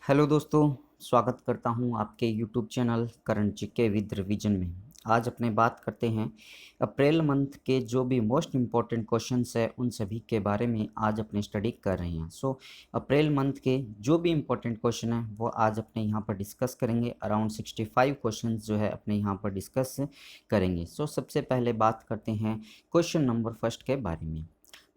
Hello दोस्तों, स्वागत करता हूं आपके YouTube channel current GK with revision में। आज अपने बात करते हैं अप्रैल मंथ के जो भी मोस्ट इम्पॉर्टेंट क्वेश्चंस है उन सभी के बारे में आज अपनी स्टडी कर रहे हैं। अप्रैल मंथ के जो भी इम्पोर्टेंट क्वेश्चन है वो आज अपने यहाँ पर डिस्कस करेंगे। अराउंड 65 क्वेश्चंस जो है अपने यहाँ पर डिस्कस करेंगे। सबसे पहले बात करते हैं क्वेश्चन नंबर फर्स्ट के बारे में।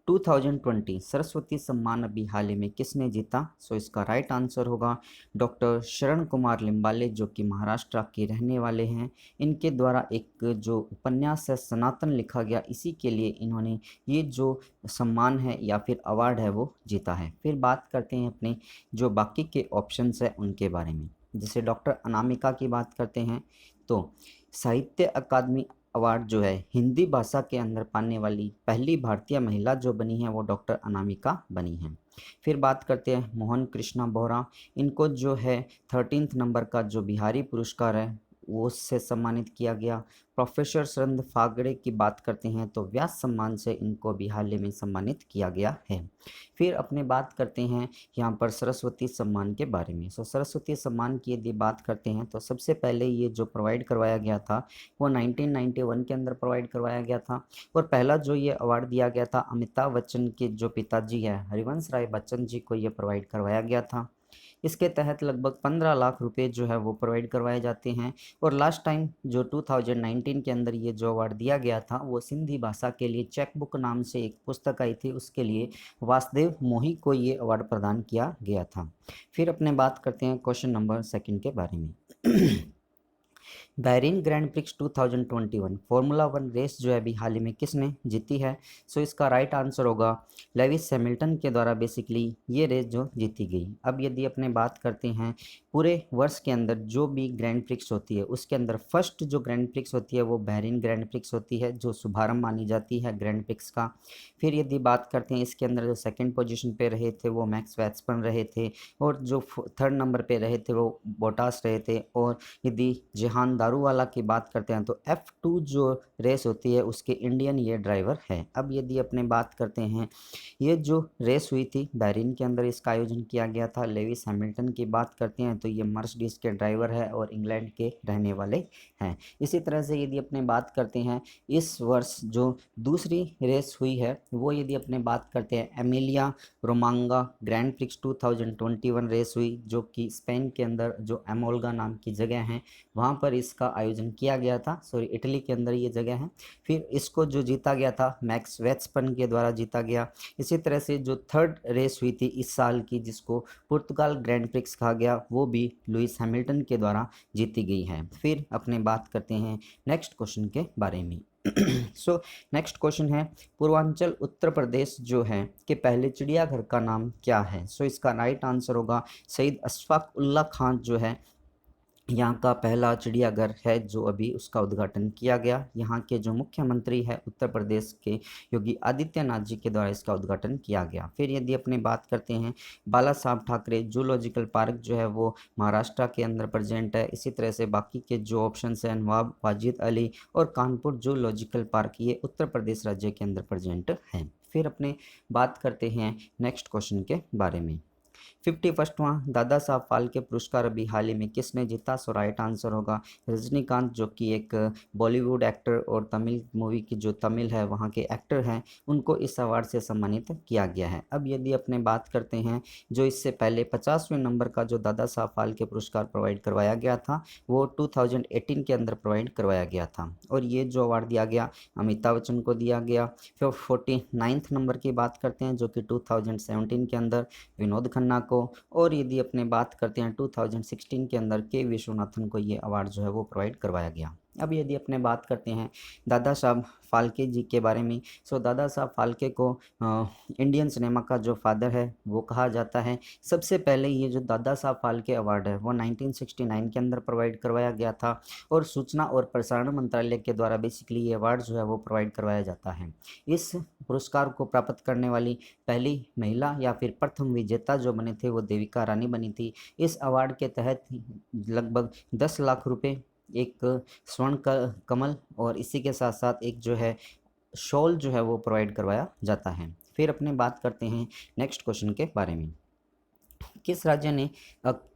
2020 सरस्वती सम्मान अभी हाल ही में किसने जीता? इसका राइट आंसर होगा डॉक्टर शरण कुमार लिम्बाले, जो कि महाराष्ट्र के रहने वाले हैं। इनके द्वारा एक जो उपन्यास है सनातन लिखा गया, इसी के लिए इन्होंने ये जो सम्मान है या फिर अवार्ड है वो जीता है। फिर बात करते हैं अपने जो बाकी के ऑप्शंस है उनके बारे में। जैसे डॉक्टर अनामिका की बात करते हैं तो साहित्य अकादमी अवार्ड जो है हिंदी भाषा के अंदर पाने वाली पहली भारतीय महिला जो बनी है वो डॉक्टर अनामिका बनी है। फिर बात करते हैं मोहन कृष्णा बोहरा, इनको जो है 13th नंबर का जो बिहारी पुरस्कार है वो उससे सम्मानित किया गया। प्रोफेसर सरंद फागड़े की बात करते हैं तो व्यास सम्मान से इनको भी हाल ही में सम्मानित किया गया है। फिर अपने बात करते हैं यहाँ पर सरस्वती सम्मान के बारे में। सरस्वती सम्मान की यदि बात करते हैं तो सबसे पहले ये जो प्रोवाइड करवाया गया था वो 1991 के अंदर प्रोवाइड करवाया गया था। और पहला जो ये अवार्ड दिया गया था अमिताभ बच्चन के जो पिताजी है हरिवंश राय बच्चन जी को ये प्रोवाइड करवाया गया था। इसके तहत लगभग 15 लाख रुपए जो है वो प्रोवाइड करवाए जाते हैं। और लास्ट टाइम जो 2019 के अंदर ये जो अवार्ड दिया गया था वो सिंधी भाषा के लिए चेक बुक नाम से एक पुस्तक आई थी, उसके लिए वासुदेव मोही को ये अवार्ड प्रदान किया गया था। फिर अपने बात करते हैं क्वेश्चन नंबर सेकंड के बारे में। Bahrain grand prix 2021 formula one race जो है अभी हाल ही में किसने जीती है? इसका राइट आंसर होगा लेविस हैमिल्टन के द्वारा बेसिकली ये रेस जो जीती गई। अब यदि अपने बात करते हैं पूरे वर्ष के अंदर जो भी ग्रैंड प्रिक्स होती है उसके अंदर फर्स्ट जो ग्रैंड प्रिक्स होती है वो बहरीन ग्रैंड प्रिक्स होती है, जो शुभारंभ मानी जाती है ग्रैंड प्रिक्स का। फिर यदि बात करते हैं इसके अंदर जो सेकेंड पोजिशन पे रहे थे वो मैक्स वैट्सपन रहे थे, और जो थर्ड नंबर पे रहे थे वो बोटास रहे थे। और यदि जहान दारूवाला की बात करते हैं तो F2 जो रेस होती है उसके इंडियन ये ड्राइवर है। अब यदि अपने बात करते हैं ये जो रेस हुई थी बहरीन के अंदर, इसका आयोजन किया गया था। लेविस हैमिल्टन की बात करते हैं तो ये मर्सिडीज के ड्राइवर है और इंग्लैंड के रहने वाले हैं। इसी तरह से यदि अपने बात करते हैं इस वर्ष जो दूसरी रेस हुई है वो यदि अपने बात करते हैं एमिलिया रोमांगा ग्रैंड प्रिक्स 2021 रेस हुई, जो कि स्पेन के अंदर जो एमोल्गा नाम की जगह है वहाँ पर इसका आयोजन किया गया था। इटली के अंदर ये जगह है। फिर इसको जो जीता गया था मैक्स वेट्सपन के द्वारा जीता गया। इसी तरह से जो थर्ड रेस हुई थी इस साल की जिसको पुर्तगाल ग्रैंड प्रिक्स कहा गया वो भी लुइस हैमिल्टन के द्वारा जीती गई है। फिर अपने बात करते हैं नेक्स्ट क्वेश्चन के बारे में। नेक्स्ट क्वेश्चन है पूर्वांचल उत्तर प्रदेश जो है कि पहले चिड़ियाघर का नाम क्या है? इसका राइट आंसर होगा सईद अशफाक उल्ला खान जो है यहाँ का पहला चिड़ियाघर है जो अभी उसका उद्घाटन किया गया। यहाँ के जो मुख्यमंत्री है उत्तर प्रदेश के योगी आदित्यनाथ जी के द्वारा इसका उद्घाटन किया गया। फिर यदि अपने बात करते हैं बाला साहब ठाकरे जूलॉजिकल पार्क जो है वो महाराष्ट्र के अंदर प्रेजेंट है। इसी तरह से बाकी के जो ऑप्शन हैं नवाब वाजिद अली और कानपुर जूलॉजिकल पार्क ये उत्तर प्रदेश राज्य के अंदर प्रेजेंट हैं। फिर अपने बात करते हैं नेक्स्ट क्वेश्चन के बारे में। 51वां दादा साहब फाल्के पुरस्कार अभी हाल ही में किसने जीता? राइट आंसर होगा रजनीकांत, जो कि एक बॉलीवुड एक्टर और तमिल मूवी की जो तमिल है वहाँ के एक्टर हैं, उनको इस अवार्ड से सम्मानित किया गया है। अब यदि अपने बात करते हैं जो इससे पहले 50वें नंबर का जो दादा साहब फाल्के पुरस्कार प्रोवाइड करवाया गया था वो 2018 के अंदर प्रोवाइड करवाया गया था, और ये जो अवार्ड दिया गया अमिताभ बच्चन को दिया गया। फिर 49th नंबर की बात करते हैं जो कि 2017 के अंदर विनोद खन्ना को, और यदि अपने बात करते हैं 2016 के अंदर के विश्वनाथन को ये अवार्ड जो है वो प्रोवाइड करवाया गया। अब यदि अपने बात करते हैं दादा साहब फाल्के जी के बारे में, दादा साहब फाल्के को इंडियन सिनेमा का जो फादर है वो कहा जाता है। सबसे पहले ये जो दादा साहब फाल्के अवार्ड है वो 1969 के अंदर प्रोवाइड करवाया गया था, और सूचना और प्रसारण मंत्रालय के द्वारा बेसिकली ये अवार्ड जो है वो प्रोवाइड करवाया जाता है। इस पुरस्कार को प्राप्त करने वाली पहली महिला या फिर प्रथम विजेता जो बने थे वो देविका रानी बनी थी। इस अवार्ड के तहत लगभग 10 लाख रुपए, एक स्वर्ण कमल और इसी के साथ साथ एक जो है शॉल जो है वो प्रोवाइड करवाया जाता है। फिर अपने बात करते हैं नेक्स्ट क्वेश्चन के बारे में। किस राज्य ने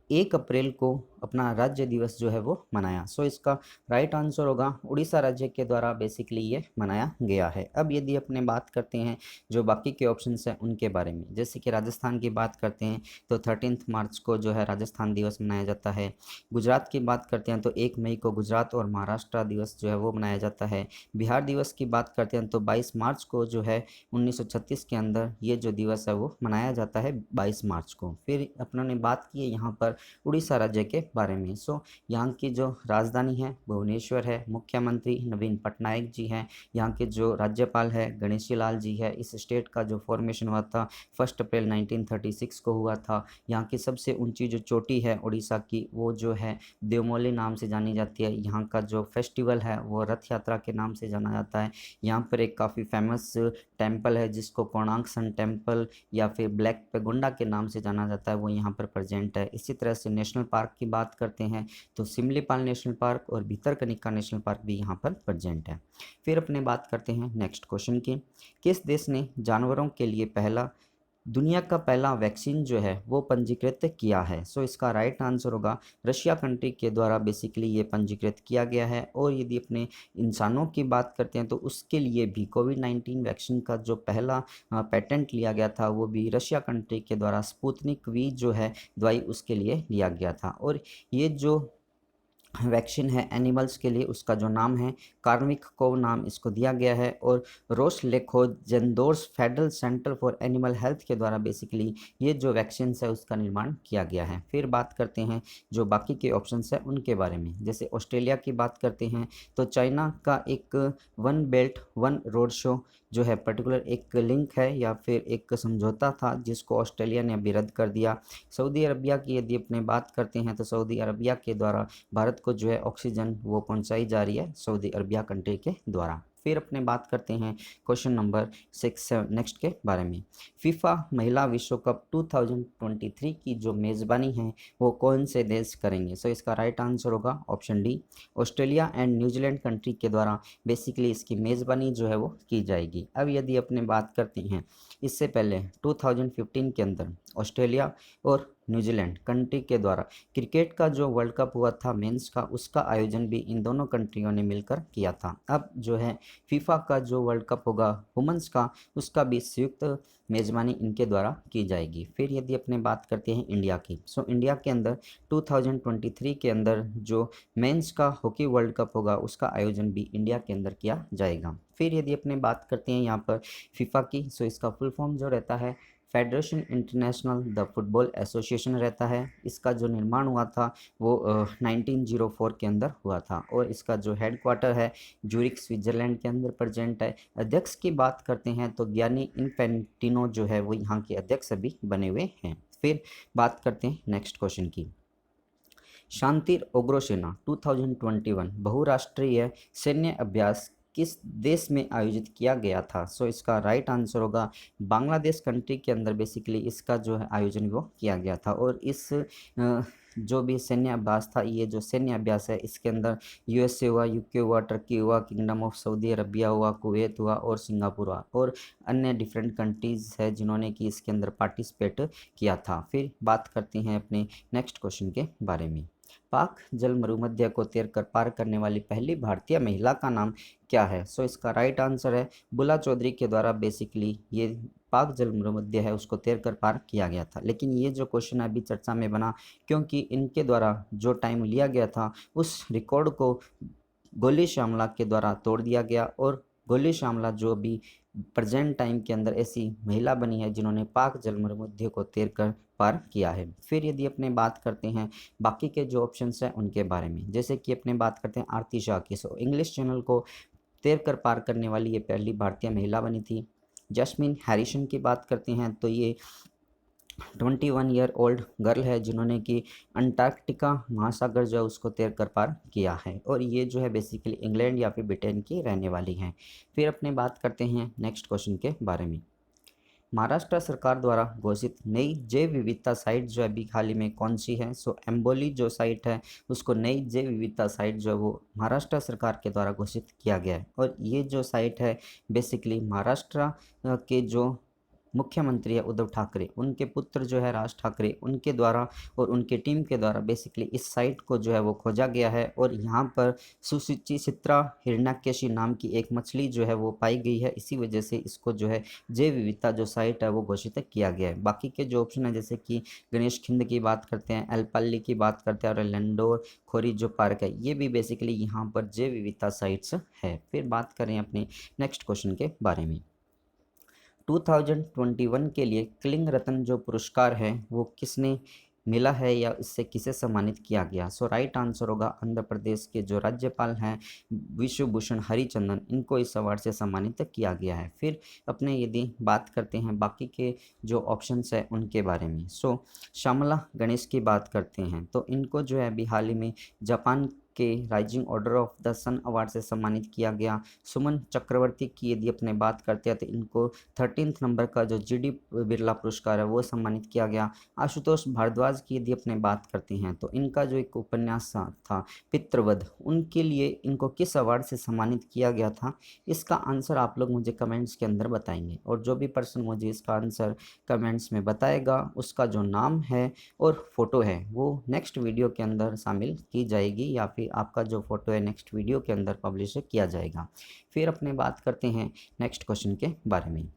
1 अप्रैल को अपना राज्य दिवस जो है वो मनाया। सो इसका राइट आंसर होगा उड़ीसा राज्य के द्वारा बेसिकली ये मनाया गया है। अब यदि अपने बात करते हैं जो बाकी के ऑप्शंस हैं उनके बारे में, जैसे कि राजस्थान की बात करते हैं तो 13 मार्च को जो है राजस्थान दिवस मनाया जाता है। गुजरात की बात करते हैं तो 1 मई को गुजरात और महाराष्ट्र दिवस जो है वो मनाया जाता है। बिहार दिवस की बात करते हैं तो 22 मार्च को जो है 1936 के अंदर ये जो दिवस है वो मनाया जाता है 22 मार्च को। फिर अपनों ने बात की है यहाँ पर उड़ीसा राज्य के बारे में। सो यहाँ की जो राजधानी है भुवनेश्वर है, मुख्यमंत्री नवीन पटनायक जी हैं, यहाँ के जो राज्यपाल है गणेशी लाल जी है। इस स्टेट का जो फॉर्मेशन हुआ था 1 अप्रैल 1936 को हुआ था। यहाँ की सबसे ऊंची जो चोटी है उड़ीसा की वो जो है देवमोली नाम से जानी जाती है। यहाँ का जो फेस्टिवल है वो रथ यात्रा के नाम से जाना जाता है। यहाँ पर एक काफ़ी फेमस टेम्पल है जिसको कोणार्क सन टेम्पल या फिर ब्लैक पेगोंडा के नाम से जाना जाता है, वो यहाँ पर प्रेजेंट है। इसी तरह से नेशनल पार्क की बात करते हैं तो सिमलीपाल नेशनल पार्क और भितरकनिका नेशनल पार्क भी यहाँ पर प्रेजेंट है। फिर अपने बात करते हैं नेक्स्ट क्वेश्चन की, किस देश ने जानवरों के लिए दुनिया का पहला वैक्सीन जो है वो पंजीकृत किया है? सो इसका राइट आंसर होगा रशिया कंट्री के द्वारा बेसिकली ये पंजीकृत किया गया है। और यदि अपने इंसानों की बात करते हैं तो उसके लिए भी कोविड-19 वैक्सीन का जो पहला पेटेंट लिया गया था वो भी रशिया कंट्री के द्वारा स्पुतनिक वी जो है दवाई उसके लिए लिया गया था। और ये जो वैक्सीन है एनिमल्स के लिए उसका जो नाम है कार्मिक कोव नाम इसको दिया गया है। और रोसलेखोजेंदोर्स federal centre for animal health के द्वारा बेसिकली ये जो वैक्सीन है उसका निर्माण किया गया है। फिर बात करते हैं जो बाकी के ऑप्शंस हैं उनके बारे में, जैसे ऑस्ट्रेलिया की बात करते हैं तो चाइना का एक one belt one road show जो है पर्टिकुलर एक लिंक है या फिर एक समझौता था जिसको ऑस्ट्रेलिया ने अभी रद्द कर दिया। सऊदी अरबिया की यदि अपने बात करते हैं तो सऊदी अरबिया के द्वारा भारत को जो है ऑक्सीजन वो पहुंचाई जा रही है सऊदी अरबिया कंट्री के द्वारा। फिर अपने बात करते हैं क्वेश्चन नंबर 6 नेक्स्ट के बारे में, फीफा महिला विश्व कप 2023 की जो मेज़बानी है वो कौन से देश करेंगे? सो इसका राइट आंसर होगा option D Australia and New Zealand country के द्वारा बेसिकली इसकी मेज़बानी जो है वो की जाएगी। अब यदि अपने बात करते हैं इससे पहले 2015 के अंदर ऑस्ट्रेलिया और न्यूजीलैंड कंट्री के द्वारा क्रिकेट का जो वर्ल्ड कप हुआ था मेंस का उसका आयोजन भी इन दोनों कंट्रियों ने मिलकर किया था। अब जो है फीफा का जो वर्ल्ड कप होगा वुमेंस का उसका भी संयुक्त मेज़बानी इनके द्वारा की जाएगी। फिर यदि अपने बात करते हैं इंडिया की, सो इंडिया के अंदर 2023 के अंदर जो मेंस का हॉकी वर्ल्ड कप होगा उसका आयोजन भी इंडिया के अंदर किया जाएगा। फिर यदि अपने बात करते हैं यहाँ पर फीफा की, सो इसका फुल फॉर्म जो रहता है federation international the football association रहता है। इसका जो निर्माण हुआ था वो 1904 के अंदर हुआ था और इसका जो हेडक्वार्टर है ज्यूरिख स्विट्ज़रलैंड के अंदर प्रेजेंट है। अध्यक्ष की बात करते हैं तो गियानी इन्फेंटिनो जो है वो यहाँ के अध्यक्ष अभी बने हुए हैं। फिर बात करते हैं नेक्स्ट क्वेश्चन की, शांतिर उग्रसेना 2021 बहुराष्ट्रीय सैन्य अभ्यास किस देश में आयोजित किया गया था? सो इसका राइट आंसर होगा बांग्लादेश कंट्री के अंदर बेसिकली इसका जो है आयोजन वो किया गया था। और इस जो भी सैन्य अभ्यास था, ये जो सैन्य अभ्यास है इसके अंदर यूएसए हुआ, यूके हुआ, टर्की हुआ, किंगडम ऑफ सऊदी अरबिया हुआ, कुवैत हुआ और सिंगापुर हुआ और अन्य डिफरेंट कंट्रीज़ है जिन्होंने कि इसके अंदर पार्टिसिपेट किया था। फिर बात करते हैं अपने नेक्स्ट क्वेश्चन के बारे में, पाक जल मरुमध्य को तैर कर पार करने वाली पहली भारतीय महिला का नाम क्या है? सो इसका राइट आंसर है बुला चौधरी के द्वारा बेसिकली ये पाक जल मरुमध्य है उसको तैर कर पार किया गया था। लेकिन ये जो क्वेश्चन अभी चर्चा में बना क्योंकि इनके द्वारा जो टाइम लिया गया था उस रिकॉर्ड को गोली श्यामला के द्वारा तोड़ दिया गया और गोली श्यामला जो भी प्रेजेंट टाइम के अंदर ऐसी महिला बनी है जिन्होंने पाक जल मरुमध्य को तैर कर पार किया है। फिर यदि अपने बात करते हैं बाकी के जो ऑप्शंस हैं उनके बारे में, जैसे कि अपने बात करते हैं आरती शाह की, सो इंग्लिश चैनल को तैर कर पार करने वाली ये पहली भारतीय महिला बनी थी। जैस्मिन हैरिसन की बात करते हैं तो ये 21 ईयर ओल्ड गर्ल है जिन्होंने कि अंटार्कटिका महासागर जो है उसको तैर कर पार किया है और ये जो है बेसिकली इंग्लैंड या फिर ब्रिटेन की रहने वाली हैं। फिर अपने बात करते हैं नेक्स्ट क्वेश्चन के बारे में, महाराष्ट्र सरकार द्वारा घोषित नई जैव विविधता साइट जो अभी हाल ही में कौन सी है? सो एम्बोली जो साइट है उसको नई जैव विविधता साइट जो है वो महाराष्ट्र सरकार के द्वारा घोषित किया गया है। और ये जो साइट है बेसिकली महाराष्ट्र के जो मुख्यमंत्री है उद्धव ठाकरे, उनके पुत्र जो है राज ठाकरे, उनके द्वारा और उनके टीम के द्वारा बेसिकली इस साइट को जो है वो खोजा गया है और यहाँ पर सुचित्रा हिरण्यकेशी नाम की एक मछली जो है वो पाई गई है। इसी वजह से इसको जो है जैव विविधता जो साइट है वो घोषित किया गया है। बाकी के जो ऑप्शन है जैसे कि गणेश खिंड की बात करते हैं, एलपल्ली की बात करते हैं और लंडोर खोरी जो पार्क है, ये भी बेसिकली यहाँ पर जैव विविधता साइट्स है। फिर बात करें अपने नेक्स्ट क्वेश्चन के बारे में। 2021 के लिए कलिंग रत्न जो पुरस्कार है वो किसने मिला है या इससे किसे सम्मानित किया गया? सो राइट आंसर होगा आंध्र प्रदेश के जो राज्यपाल हैं विश्वभूषण हरिचंदन, इनको इस अवार्ड से सम्मानित किया गया है। फिर अपने यदि बात करते हैं बाकी के जो ऑप्शंस है उनके बारे में, सो श्यामला गणेश की बात करते हैं तो इनको जो है अभी हाल ही में जापान के rising order of the sun award से सम्मानित किया गया। सुमन चक्रवर्ती की यदि अपने बात करते हैं तो इनको 13th नंबर का जो जीडी बिरला पुरस्कार है वो सम्मानित किया गया। आशुतोष भारद्वाज की यदि अपने बात करते हैं तो इनका जो एक उपन्यास था पितृवध, उनके लिए इनको किस अवार्ड से सम्मानित किया गया था? इसका आंसर आप लोग मुझे कमेंट्स के अंदर बताएंगे और जो भी पर्सन मुझे इसका आंसर कमेंट्स में बताएगा उसका जो नाम है और फोटो है वो नेक्स्ट वीडियो के अंदर शामिल की जाएगी या फिर आपका जो फोटो है नेक्स्ट वीडियो के अंदर पब्लिश किया जाएगा। फिर अपने बात करते हैं नेक्स्ट क्वेश्चन के बारे में।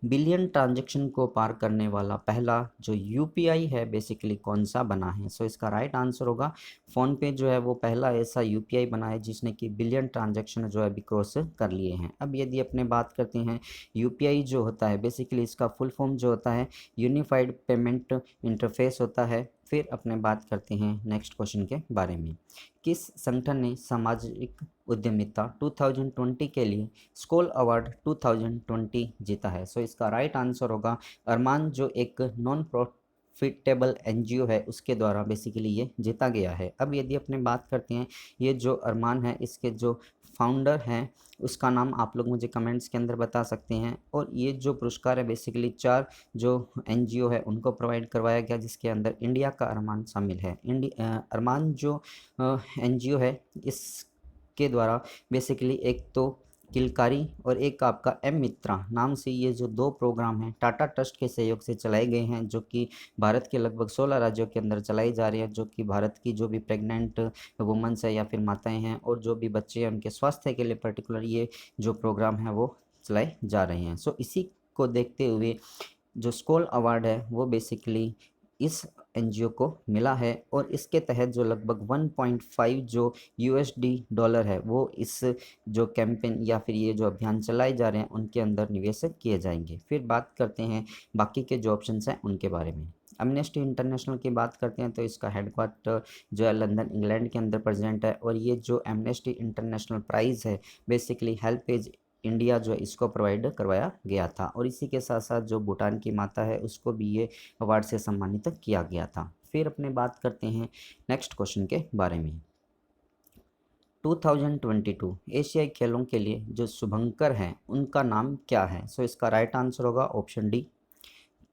बिलियन ट्रांजैक्शन को पार करने वाला पहला जो यूपीआई है बेसिकली कौन सा बना है? सो इसका राइट आंसर होगा फ़ोनपे जो है वो पहला ऐसा यूपीआई बना है जिसने कि बिलियन ट्रांजैक्शन जो है अभी क्रॉस कर लिए हैं। अब यदि अपने बात करते हैं यूपीआई जो होता है बेसिकली इसका फुल फॉर्म जो होता है यूनिफाइड पेमेंट इंटरफेस होता है। फिर अपने बात करते हैं नेक्स्ट क्वेश्चन के बारे में। किस संगठन ने सामाजिक उद्यमिता 2020 के लिए स्कोल अवार्ड 2020 जीता है? सो इसका राइट आंसर होगा अरमान, जो एक नॉन प्रॉफिटेबल एनजीओ है उसके द्वारा बेसिकली ये जीता गया है। अब यदि अपने बात करते हैं ये जो अरमान है इसके जो फाउंडर हैं उसका नाम आप लोग मुझे कमेंट्स के अंदर बता सकते हैं। और ये जो पुरस्कार है बेसिकली 4 जो एनजीओ है उनको प्रोवाइड करवाया गया जिसके अंदर इंडिया का अरमान शामिल है। अरमान जो एनजीओ है इसके द्वारा बेसिकली एक तो किलकारी और एक आपका एम मित्रा नाम से ये जो 2 प्रोग्राम हैं टाटा ट्रस्ट के सहयोग से चलाए गए हैं जो कि भारत के लगभग 16 राज्यों के अंदर चलाई जा रही है, जो कि भारत की जो भी प्रेग्नेंट वुमेंस है या फिर माताएं हैं और जो भी बच्चे हैं उनके स्वास्थ्य के लिए पर्टिकुलर ये जो प्रोग्राम है वो चलाए जा रहे हैं। सो इसी को देखते हुए जो स्कोल अवार्ड है वो बेसिकली इस एनजीओ को मिला है और इसके तहत जो लगभग 1.5 जो यूएसडी डॉलर है वो इस जो कैंपेन या फिर ये जो अभियान चलाए जा रहे हैं उनके अंदर निवेश किए जाएंगे। फिर बात करते हैं बाकी के जो ऑप्शंस हैं उनके बारे में। एमनेस्टी इंटरनेशनल की बात करते हैं तो इसका हेडक्वार्टर जो है लंदन इंग्लैंड के अंदर प्रेजेंट है और ये जो एमनेस्टी इंटरनेशनल प्राइज़ है बेसिकली हेल्पेज इंडिया जो है इसको प्रोवाइड करवाया गया था और इसी के साथ साथ जो भूटान की माता है उसको भी ये अवार्ड से सम्मानित किया गया था। फिर अपने बात करते हैं नेक्स्ट क्वेश्चन के बारे में। 2022 एशियाई खेलों के लिए जो शुभंकर हैं उनका नाम क्या है? सो इसका राइट आंसर होगा option D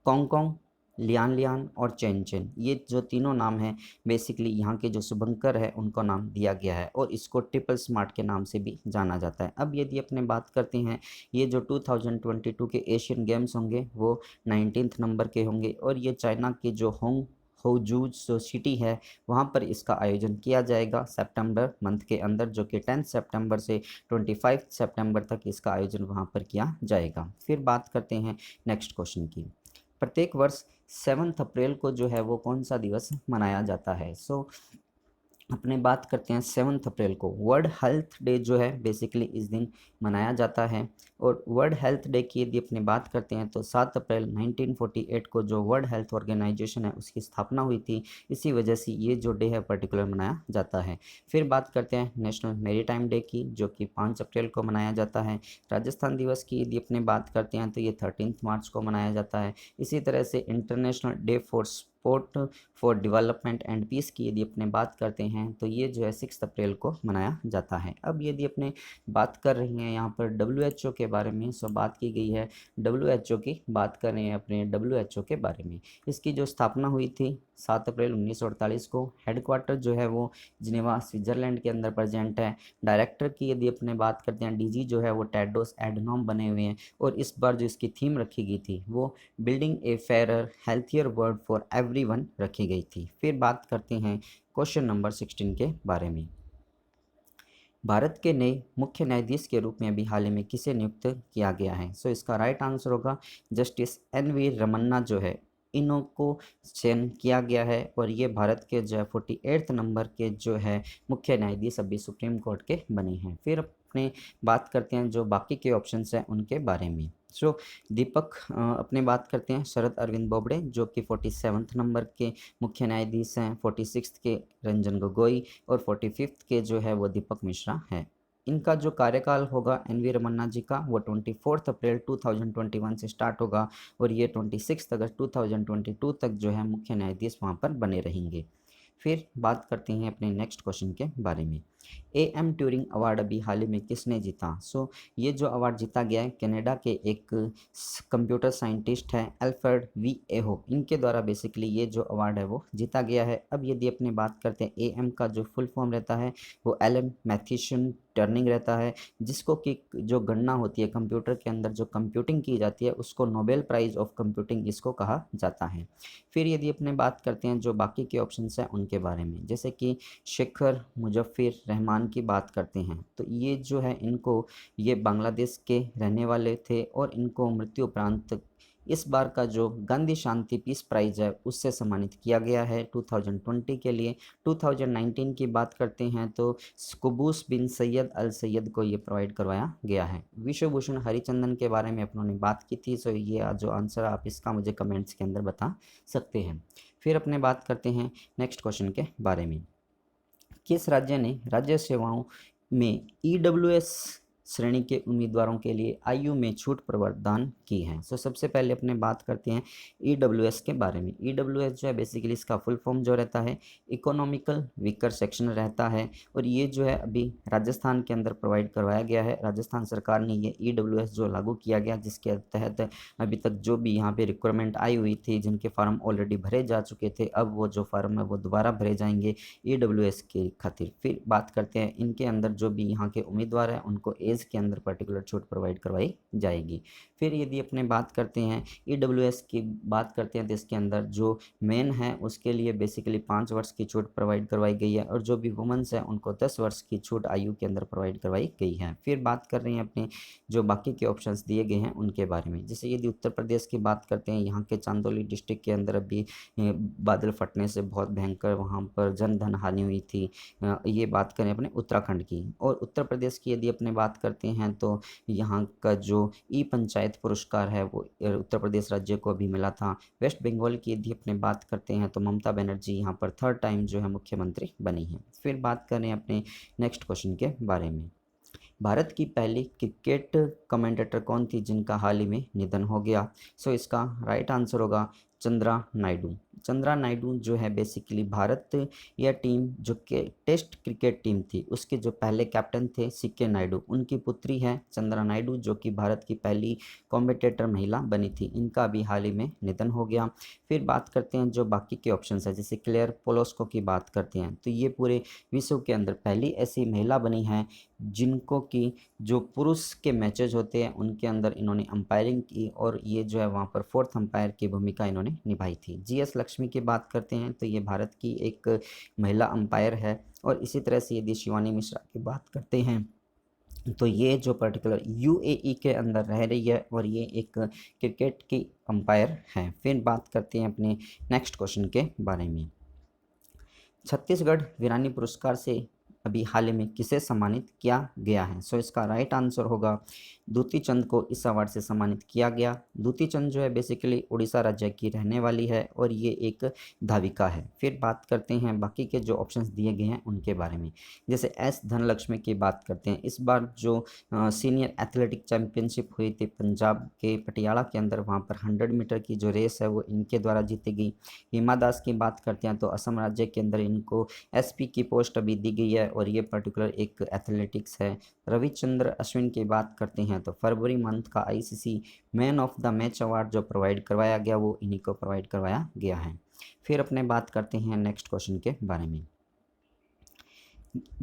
Kong, Lian Lian और चेन चेन। ये जो तीनों नाम हैं बेसिकली यहाँ के जो शुभंकर है उनको नाम दिया गया है और इसको ट्रिपल स्मार्ट के नाम से भी जाना जाता है। अब यदि अपने बात करते हैं ये जो 2022 के एशियन गेम्स होंगे वो 19th नंबर के होंगे और ये चाइना के जो होजू जो सिटी है वहाँ पर इसका आयोजन किया जाएगा सितंबर मंथ के अंदर, जो कि 10 सितंबर से 25 सितंबर तक इसका आयोजन वहाँ पर किया जाएगा। फिर बात करते हैं नेक्स्ट क्वेश्चन की। प्रत्येक वर्ष 7 अप्रैल को जो है वो कौन सा दिवस मनाया जाता है? सो अपने बात करते हैं 7 अप्रैल को वर्ल्ड हेल्थ डे जो है बेसिकली इस दिन मनाया जाता है। और वर्ल्ड हेल्थ डे की यदि अपनी बात करते हैं तो 7 अप्रैल 1948 को जो वर्ल्ड हेल्थ ऑर्गेनाइजेशन है उसकी स्थापना हुई थी, इसी वजह से ये जो डे है पर्टिकुलर मनाया जाता है। फिर बात करते हैं नेशनल मैरीटाइम डे की जो कि 5 अप्रैल को मनाया जाता है। राजस्थान दिवस की यदि अपनी बात करते हैं तो ये 13 मार्च को मनाया जाता है। इसी तरह से international day for support for development and peace की यदि अपने बात करते हैं तो ये जो है 6 अप्रैल को मनाया जाता है। अब यदि अपने बात कर रहे हैं यहाँ पर WHO के बारे में, सो बात की गई है WHO की, बात कर रहे हैं अपने WHO के बारे में। इसकी जो स्थापना हुई थी 7 अप्रैल 1948 को। हेडक्वार्टर जो है वो जिनेवा स्विट्ज़रलैंड के अंदर प्रेजेंट है। डायरेक्टर की यदि अपने बात करते हैं, DG जो है वो टेड्रोस एडनॉम बने हुए हैं। और इस बार जो इसकी थीम रखी गई थी वो building a fair healthier world for everyone रखी गई थी। फिर बात करते हैं क्वेश्चन नंबर 16 के बारे में। भारत के नए मुख्य न्यायाधीश के रूप में अभी हाल ही में किसे नियुक्त किया गया है? सो इसका राइट आंसर होगा जस्टिस NV रमन्ना जो है, इन्हों को चयन किया गया है। और ये भारत के जो है 48 नंबर के जो है मुख्य न्यायाधीश अभी सुप्रीम कोर्ट के बने हैं। फिर अपने बात करते हैं जो बाकी के ऑप्शंस हैं उनके बारे में। सो दीपक अपने बात करते हैं शरद अरविंद बोबड़े जो कि 47 नंबर के मुख्य न्यायाधीश हैं। 46 के रंजन गोगोई और 45 के जो है वो दीपक मिश्रा हैं। इनका जो कार्यकाल होगा NV रमन्ना जी का वो 24 अप्रैल 2021 से स्टार्ट होगा और ये 26 अगस्त 2022 तक जो है मुख्य न्यायाधीश वहाँ पर बने रहेंगे। फिर बात करते हैं अपने नेक्स्ट क्वेश्चन के बारे में। AM ट्यूरिंग अवार्ड अभी हाल ही में किसने जीता? सो ये जो अवार्ड जीता गया है कनाडा के एक कंप्यूटर साइंटिस्ट है अल्फ्रेड V एहो, इनके द्वारा बेसिकली ये जो अवार्ड है वो जीता गया है। अब यदि अपने बात करते हैं AM का जो फुल फॉर्म रहता है वो एलन मैथ्यूसन टर्निंग रहता है, जिसको कि जो गणना होती है कंप्यूटर के अंदर जो कंप्यूटिंग की जाती है उसको नोबेल प्राइज़ ऑफ कंप्यूटिंग इसको कहा जाता है। फिर यदि अपने बात करते हैं जो बाकी के ऑप्शंस हैं उनके बारे में, जैसे कि शेखर मुजफ्फर रहमान की बात करते हैं तो ये जो है इनको, ये बांग्लादेश के रहने वाले थे और इनको मृत्यु उपरांत इस बार का जो गांधी शांति पीस प्राइज़ है उससे सम्मानित किया गया है 2020 के लिए। 2019 की बात करते हैं तो कुबूस बिन सैयद अल सैयद को ये प्रोवाइड करवाया गया है। विश्व भूषण हरिचंदन के बारे में अपनों ने बात की थी, सो ये जो आंसर आप इसका मुझे कमेंट्स के अंदर बता सकते हैं। फिर अपने बात करते हैं नेक्स्ट क्वेश्चन के बारे में। किस राज्य ने राज्य सेवाओं में EWS श्रेणी के उम्मीदवारों के लिए आयु में छूट प्रदान की है? सो सबसे पहले अपने बात करते हैं EWS के बारे में। EWS जो है बेसिकली इसका फुल फॉर्म जो रहता है इकोनॉमिकल वीकर सेक्शन रहता है और ये जो है अभी राजस्थान के अंदर प्रोवाइड करवाया गया है। राजस्थान सरकार ने ये EWS जो लागू किया गया जिसके तहत अभी तक जो भी यहाँ पे रिक्वायरमेंट आई हुई थी, जिनके फार्म ऑलरेडी भरे जा चुके थे, अब वो जो फार्म है वो दोबारा भरे जाएंगे EWS के खातिर। फिर बात करते हैं इनके अंदर जो भी यहाँ के उम्मीदवार हैं उनको एज के अंदर पर्टिकुलर छूट प्रोवाइड करवाई जाएगी। फिर यदि अपने बात करते हैं EWS की बात करते हैं तो इसके अंदर जो मेन है उसके लिए बेसिकली 5 वर्ष की छूट प्रोवाइड करवाई गई है और जो भी वुमेंस हैं उनको 10 वर्ष की छूट आयु के अंदर प्रोवाइड करवाई गई है। फिर बात कर रहे हैं अपने जो बाकी के ऑप्शंस दिए गए हैं उनके बारे में। जैसे यदि उत्तर प्रदेश की बात करते हैं, यहाँ के चांदौली डिस्ट्रिक्ट के अंदर अभी बादल फटने से बहुत भयंकर वहाँ पर जन धन हानि हुई थी। ये बात करें अपने उत्तराखंड की। और उत्तर प्रदेश की यदि अपने बात करते हैं तो यहाँ का जो पंचायत पुरस्कार है वो उत्तर प्रदेश राज्य को अभी मिला था। वेस्ट बंगाल की यदि अपने बात करते हैं तो ममता बनर्जी यहाँ पर 3rd टाइम जो है मुख्यमंत्री बनी है। फिर बात करें अपने नेक्स्ट क्वेश्चन के बारे में। भारत की पहली क्रिकेट कमेंटेटर कौन थी जिनका हाल ही में निधन हो गया? सो इसका राइट आंसर होगा चंद्रा नायडू। चंद्रा नायडू जो है बेसिकली भारत या टीम जो के टेस्ट क्रिकेट टीम थी उसके जो पहले कैप्टन थे CK नायडू, उनकी पुत्री है चंद्रा नायडू जो कि भारत की पहली कमेंटेटर महिला बनी थी। इनका भी हाल ही में निधन हो गया। फिर बात करते हैं जो बाकी के ऑप्शंस है, जैसे क्लेयर पोलोस्को की बात करते हैं तो ये पूरे विश्व के अंदर पहली ऐसी महिला बनी है जिनको कि जो पुरुष के मैचेज होते हैं उनके अंदर इन्होंने अंपायरिंग की और ये जो है वहाँ पर 4th अंपायर की भूमिका इन्होंने निभाई थी। GS लक्ष्मी की बात करते हैं तो ये भारत की एक महिला अंपायर है। और इसी तरह से यदि शिवानी मिश्रा की बात करते हैं तो ये जो पर्टिकुलर UAE के अंदर रह रही है और ये एक क्रिकेट की अंपायर है। फिर बात करते हैं अपने नेक्स्ट क्वेश्चन के बारे में। छत्तीसगढ़ वीरानी पुरस्कार से अभी हाल ही में किसे सम्मानित किया गया है? सो इसका राइट आंसर होगा दूती चंद को इस अवार्ड से सम्मानित किया गया। दूती चंद जो है बेसिकली उड़ीसा राज्य की रहने वाली है और ये एक धाविका है। फिर बात करते हैं बाकी के जो ऑप्शंस दिए गए हैं उनके बारे में। जैसे एस धनलक्ष्मी की बात करते हैं, इस बार जो सीनियर एथलेटिक चैंपियनशिप हुई थी पंजाब के पटियाला के अंदर, वहाँ पर 100 मीटर की जो रेस है वो इनके द्वारा जीती गई। हिमा दास की बात करते हैं तो असम राज्य के अंदर इनको एसपी की पोस्ट अभी दी गई है और ये पर्टिकुलर एक एथलेटिक्स है। रविचंद्र अश्विन की बात करते हैं तो फरवरी मंथ का ICC man of the match award जो प्रोवाइड करवाया गया वो इन्हीं को प्रोवाइड करवाया गया है। फिर अपने बात करते हैं नेक्स्ट क्वेश्चन के बारे में।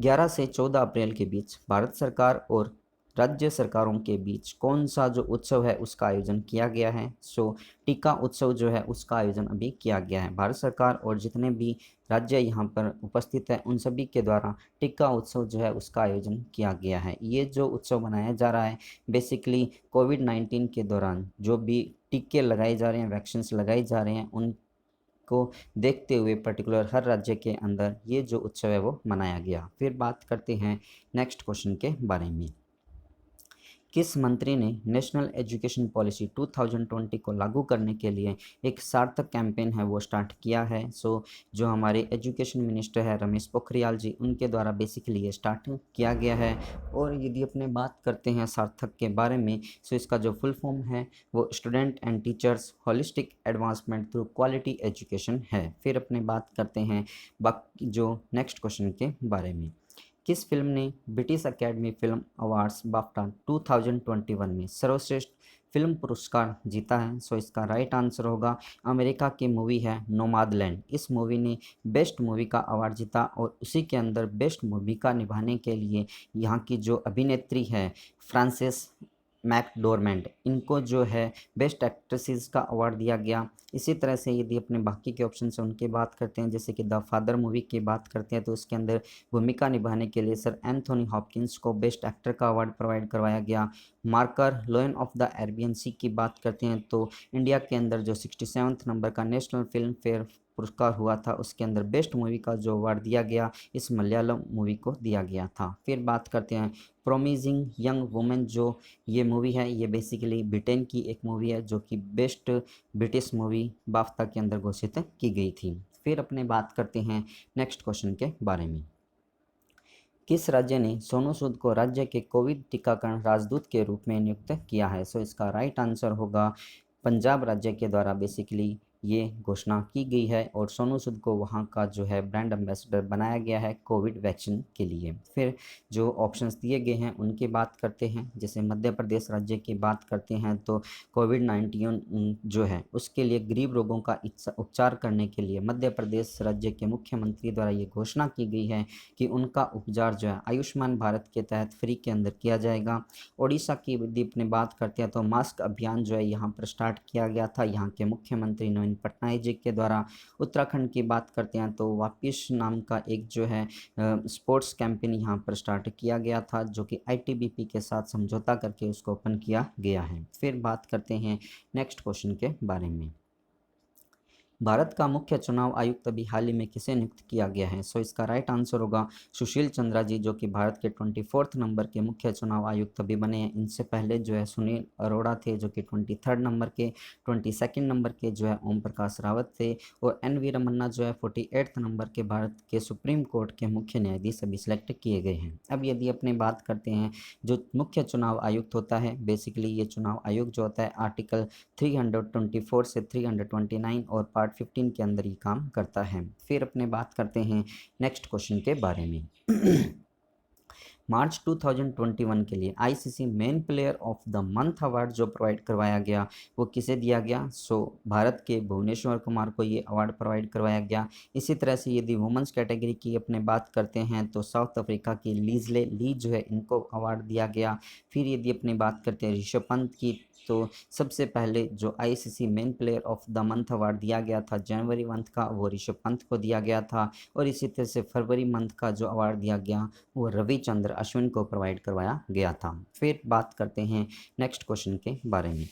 11 से 14 अप्रैल के बीच भारत सरकार और राज्य सरकारों के बीच कौन सा जो उत्सव है उसका आयोजन किया गया है? सो टीका उत्सव जो है उसका आयोजन अभी किया गया है। भारत सरकार और जितने भी राज्य यहाँ पर उपस्थित हैं उन सभी के द्वारा टीका उत्सव जो है उसका आयोजन किया गया है। ये जो उत्सव मनाया जा रहा है बेसिकली कोविड-19 के दौरान जो भी टीके लगाए जा रहे हैं, वैक्सीन्स लगाए जा रहे हैं, उन को देखते हुए पर्टिकुलर हर राज्य के अंदर ये जो उत्सव है वो मनाया गया। फिर बात करते हैं नेक्स्ट क्वेश्चन के बारे में। किस मंत्री ने नेशनल एजुकेशन पॉलिसी 2020 को लागू करने के लिए एक सार्थक कैंपेन है वो स्टार्ट किया है? सो जो हमारे एजुकेशन मिनिस्टर है रमेश पोखरियाल जी, उनके द्वारा बेसिकली ये स्टार्ट किया गया है। और यदि अपने बात करते हैं सार्थक के बारे में, सो इसका जो फुल फॉर्म है वो student and teachers holistic advancement through quality education है। फिर अपने बात करते हैं बाकी जो नेक्स्ट क्वेश्चन के बारे में। किस फिल्म ने British academy film awards BAFTA 2021 में सर्वश्रेष्ठ फिल्म पुरस्कार जीता है? सो इसका राइट आंसर होगा अमेरिका की मूवी है नोमाडलैंड। इस मूवी ने बेस्ट मूवी का अवार्ड जीता और उसी के अंदर बेस्ट मूवी का निभाने के लिए यहाँ की जो अभिनेत्री है फ्रांसिस मैकडोरमेंड, इनको जो है बेस्ट एक्ट्रेसेस का अवार्ड दिया गया। इसी तरह से यदि अपने बाकी के ऑप्शन से उनकी बात करते हैं, जैसे कि द फादर मूवी की बात करते हैं तो उसके अंदर भूमिका निभाने के लिए सर एंथोनी हॉपकिंस को बेस्ट एक्टर का अवार्ड प्रोवाइड करवाया गया। Marakkar Lion of the Arabian Sea की बात करते हैं तो इंडिया के अंदर जो 67 नंबर का नेशनल फिल्म फेयर पुरस्कार हुआ था उसके अंदर बेस्ट मूवी का जो अवार्ड दिया गया इस मलयालम मूवी को दिया गया था। फिर बात करते हैं प्रोमिजिंग यंग वुमेन, जो ये मूवी है ये बेसिकली ब्रिटेन की एक मूवी है जो कि बेस्ट ब्रिटिश मूवी बाफ्ता के अंदर घोषित की गई थी। फिर अपने बात करते हैं नेक्स्ट क्वेश्चन के बारे में। किस राज्य ने सोनू सूद को राज्य के कोविड टीकाकरण राजदूत के रूप में नियुक्त किया है? सो इसका राइट आंसर होगा पंजाब राज्य के द्वारा बेसिकली ये घोषणा की गई है और सोनू सूद को वहाँ का जो है ब्रांड एम्बेसडर बनाया गया है कोविड वैक्सीन के लिए। फिर जो ऑप्शंस दिए गए हैं उनकी बात करते हैं। जैसे मध्य प्रदेश राज्य की बात करते हैं तो कोविड-19 जो है उसके लिए गरीब रोगों का उपचार करने के लिए मध्य प्रदेश राज्य के मुख्यमंत्री द्वारा ये घोषणा की गई है कि उनका उपचार जो है आयुष्मान भारत के तहत फ्री के अंदर किया जाएगा। ओडिशा की यदि अपनी बात करते हैं तो मास्क अभियान जो है यहाँ पर स्टार्ट किया गया था यहाँ के मुख्यमंत्री नवीन पटनायक जी के द्वारा। उत्तराखंड की बात करते हैं तो वापिश नाम का एक जो है स्पोर्ट्स कैंपेन यहाँ पर स्टार्ट किया गया था जो कि आईटीबीपी के साथ समझौता करके उसको ओपन किया गया है। फिर बात करते हैं नेक्स्ट क्वेश्चन के बारे में। भारत का मुख्य चुनाव आयुक्त अभी हाल ही में किसे नियुक्त किया गया है? सो इसका राइट आंसर होगा सुशील चंद्रा जी, जो कि भारत के 24 नंबर के मुख्य चुनाव आयुक्त अभी बने हैं। इनसे पहले जो है सुनील अरोड़ा थे जो कि 23 नंबर के। 22 नंबर के जो है ओम प्रकाश रावत थे और एन वी रमन्ना जो है 48 नंबर के भारत के सुप्रीम कोर्ट के मुख्य न्यायाधीश अभी सिलेक्ट किए गए हैं। अब यदि अपने बात करते हैं जो मुख्य चुनाव आयुक्त होता है, बेसिकली ये चुनाव आयोग जो होता है आर्टिकल 324 से 329 और पार्ट 15 के अंदर ही काम करता है। फिर अपने बात करते हैं नेक्स्ट क्वेश्चन के बारे में। मार्च 2021 के लिए ICC main player of the month award जो प्रोवाइड करवाया गया वो किसे दिया गया? सो भारत के भुवनेश्वर कुमार को ये अवार्ड प्रोवाइड करवाया गया। इसी तरह से यदि वुमेंस कैटेगरी की अपने बात करते हैं तो साउथ अफ्रीका की लीजले ली जो है इनको अवार्ड दिया गया। फिर यदि अपनी बात करते हैं ऋषभ पंत की तो सबसे पहले जो ICC main player of the month award दिया गया था जनवरी मंथ का वो ऋषभ पंत को दिया गया था और इसी तरह से फरवरी मंथ का जो अवार्ड दिया गया वो रविचंद्र अश्विन को प्रोवाइड करवाया गया था। फिर बात करते हैं नेक्स्ट क्वेश्चन के बारे में।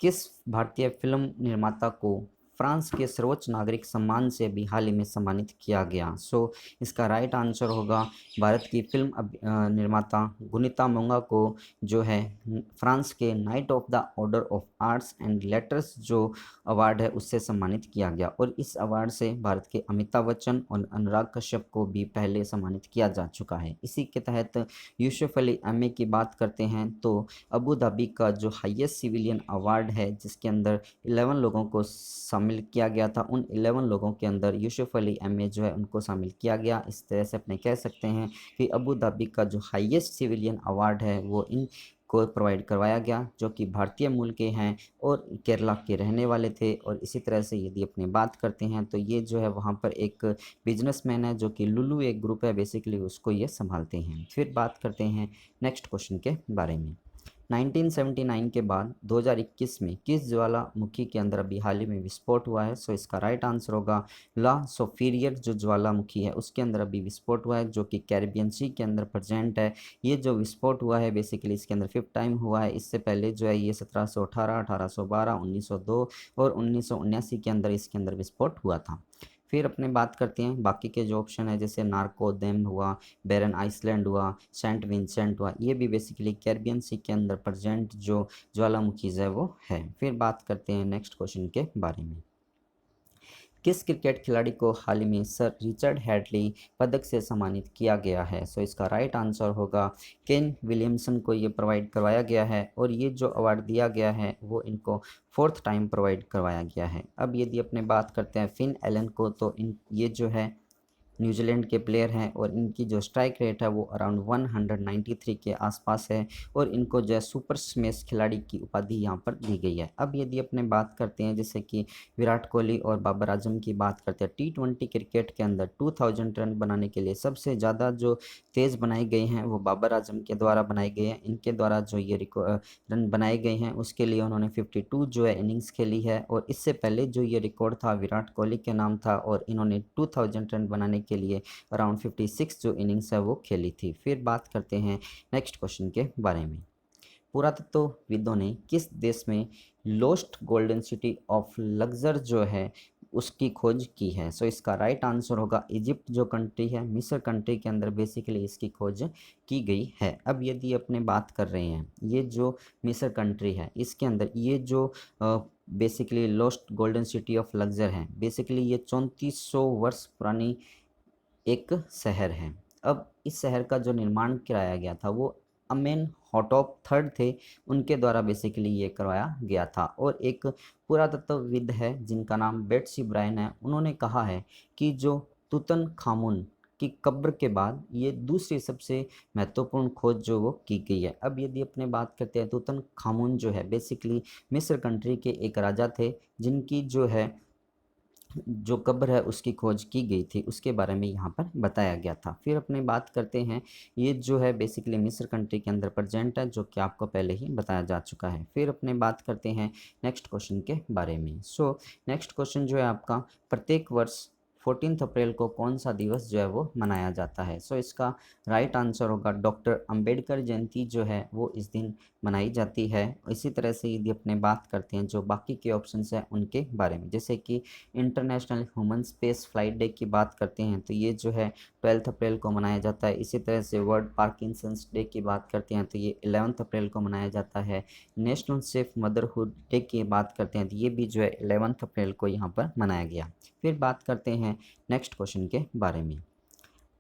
किस भारतीय फिल्म निर्माता को फ्रांस के सर्वोच्च नागरिक सम्मान से भी हाल ही में सम्मानित किया गया? सो इसका राइट आंसर होगा भारत की फिल्म निर्माता गुनीता मोंगा को जो है फ्रांस के night of the order of arts and letters जो अवार्ड है उससे सम्मानित किया गया। और इस अवार्ड से भारत के अमिताभ बच्चन और अनुराग कश्यप को भी पहले सम्मानित किया जा चुका है। इसी के तहत यूसुफ अली एम की बात करते हैं तो अबू धाबी का जो हाईएस्ट सिविलियन अवार्ड है जिसके अंदर 11 लोगों को शामिल किया गया था, उन 11 लोगों के अंदर यूसुफ अली एम जो है उनको शामिल किया गया। इस तरह से अपने कह सकते हैं कि अबू धाबी का जो हाईएस्ट सिविलियन अवार्ड है वो इन को प्रोवाइड करवाया गया, जो कि भारतीय मूल के हैं और केरला के रहने वाले थे। और इसी तरह से यदि अपनी बात करते हैं तो ये जो है वहाँ पर एक बिजनेसमैन है जो कि लुलु एक ग्रुप है बेसिकली, उसको ये संभालते हैं। फिर बात करते हैं नेक्स्ट क्वेश्चन के बारे में। 1979 के बाद 2021 में किस ज्वालामुखी के अंदर अभी हाल ही में विस्फोट हुआ है? सो इसका राइट आंसर होगा ला सोफिरियर जो ज्वालामुखी है उसके अंदर अभी विस्फोट हुआ है, जो कि कैरिबियन सी के अंदर प्रेजेंट है। ये जो विस्फोट हुआ है बेसिकली इसके अंदर 5th टाइम हुआ है। इससे पहले जो है ये 1718, 1812, 1902 और 1979 के अंदर इसके अंदर विस्फोट हुआ था। फिर अपने बात करते हैं बाकी के जो ऑप्शन है, जैसे नार्कोदेम हुआ, बैरन आइसलैंड हुआ, सेंट विंसेंट हुआ, ये भी बेसिकली कैरिबियन सी के अंदर प्रेजेंट जो ज्वालामुखीज है वो है। फिर बात करते हैं नेक्स्ट क्वेश्चन के बारे में। किस क्रिकेट खिलाड़ी को हाल ही में सर रिचर्ड हैडली पदक से सम्मानित किया गया है? सो इसका राइट आंसर होगा केन विलियमसन को ये प्रोवाइड करवाया गया है। और ये जो अवार्ड दिया गया है वो इनको 4th टाइम प्रोवाइड करवाया गया है। अब यदि अपने बात करते हैं फिन एलन को, तो ये जो है न्यूजीलैंड के प्लेयर हैं और इनकी जो स्ट्राइक रेट है वो अराउंड 193 के आसपास है और इनको जो है सुपर स्मैश खिलाड़ी की उपाधि यहाँ पर दी गई है। अब यदि अपने बात करते हैं जैसे कि विराट कोहली और बाबर आजम की बात करते हैं, T20 क्रिकेट के अंदर 2000 रन बनाने के लिए सबसे ज़्यादा जो तेज़ बनाए गए हैं वो बाबर आजम के द्वारा बनाए गए हैं। इनके द्वारा जो ये रन बनाए गए हैं उसके लिए उन्होंने 52 जो है इनिंग्स खेली है। और इससे पहले जो ये रिकॉर्ड था विराट कोहली के नाम था और इन्होंने 2000 रन बनाने के लिए अराउंड 56 जो इनिंग्स है वो खेली थी। फिर बात करते हैं नेक्स्ट क्वेश्चन के बारे में। पुरातत्वविदों ने किस देश में लोस्ट गोल्डन सिटी ऑफ लग्जर जो है उसकी खोज की है? सो इसका राइट आंसर होगा इजिप्ट जो कंट्री है, मिस्र कंट्री के अंदर बेसिकली इसकी खोज की गई है। अब यदि अपने बात कर रहे हैं ये जो मिस्र कंट्री है इसके अंदर ये जो basically lost golden city of Luxor है, बेसिकली ये 3400 वर्ष पुरानी एक शहर है। अब इस शहर का जो निर्माण कराया गया था वो अमेन हॉटॉप थर्ड थे, उनके द्वारा बेसिकली ये करवाया गया था। और एक पुरातत्वविद है जिनका नाम बेट्सी ब्रायन है, उन्होंने कहा है कि जो तुतनखामुन की कब्र के बाद ये दूसरी सबसे महत्वपूर्ण खोज जो वो की गई है। अब यदि अपने बात करते हैं तुतनखामुन जो है बेसिकली मिस्र कंट्री के एक राजा थे जिनकी जो है जो कब्र है उसकी खोज की गई थी, उसके बारे में यहाँ पर बताया गया था। फिर अपने बात करते हैं ये जो है बेसिकली मिस्र कंट्री के अंदर प्रेजेंट है, जो कि आपको पहले ही बताया जा चुका है। फिर अपने बात करते हैं नेक्स्ट क्वेश्चन के बारे में। सो नेक्स्ट क्वेश्चन जो है आपका, प्रत्येक वर्ष 14 अप्रैल को कौन सा दिवस जो है वो मनाया जाता है? सो इसका राइट आंसर होगा डॉक्टर अंबेडकर जयंती जो है वो इस दिन मनाई जाती है। इसी तरह से यदि अपने बात करते हैं जो बाकी के ऑप्शंस हैं उनके बारे में, जैसे कि international human space flight day की बात करते हैं तो ये जो है 12 अप्रैल को मनाया जाता है। इसी तरह से वर्ल्ड पार्किंसंस डे की बात करते हैं तो ये 11 अप्रैल को मनाया जाता है। नेशनल सेफ मदरहुड डे की बात करते हैं तो ये भी जो है 11 अप्रैल को यहाँ पर मनाया गया। फिर बात करते हैं नेक्स्ट क्वेश्चन के बारे में।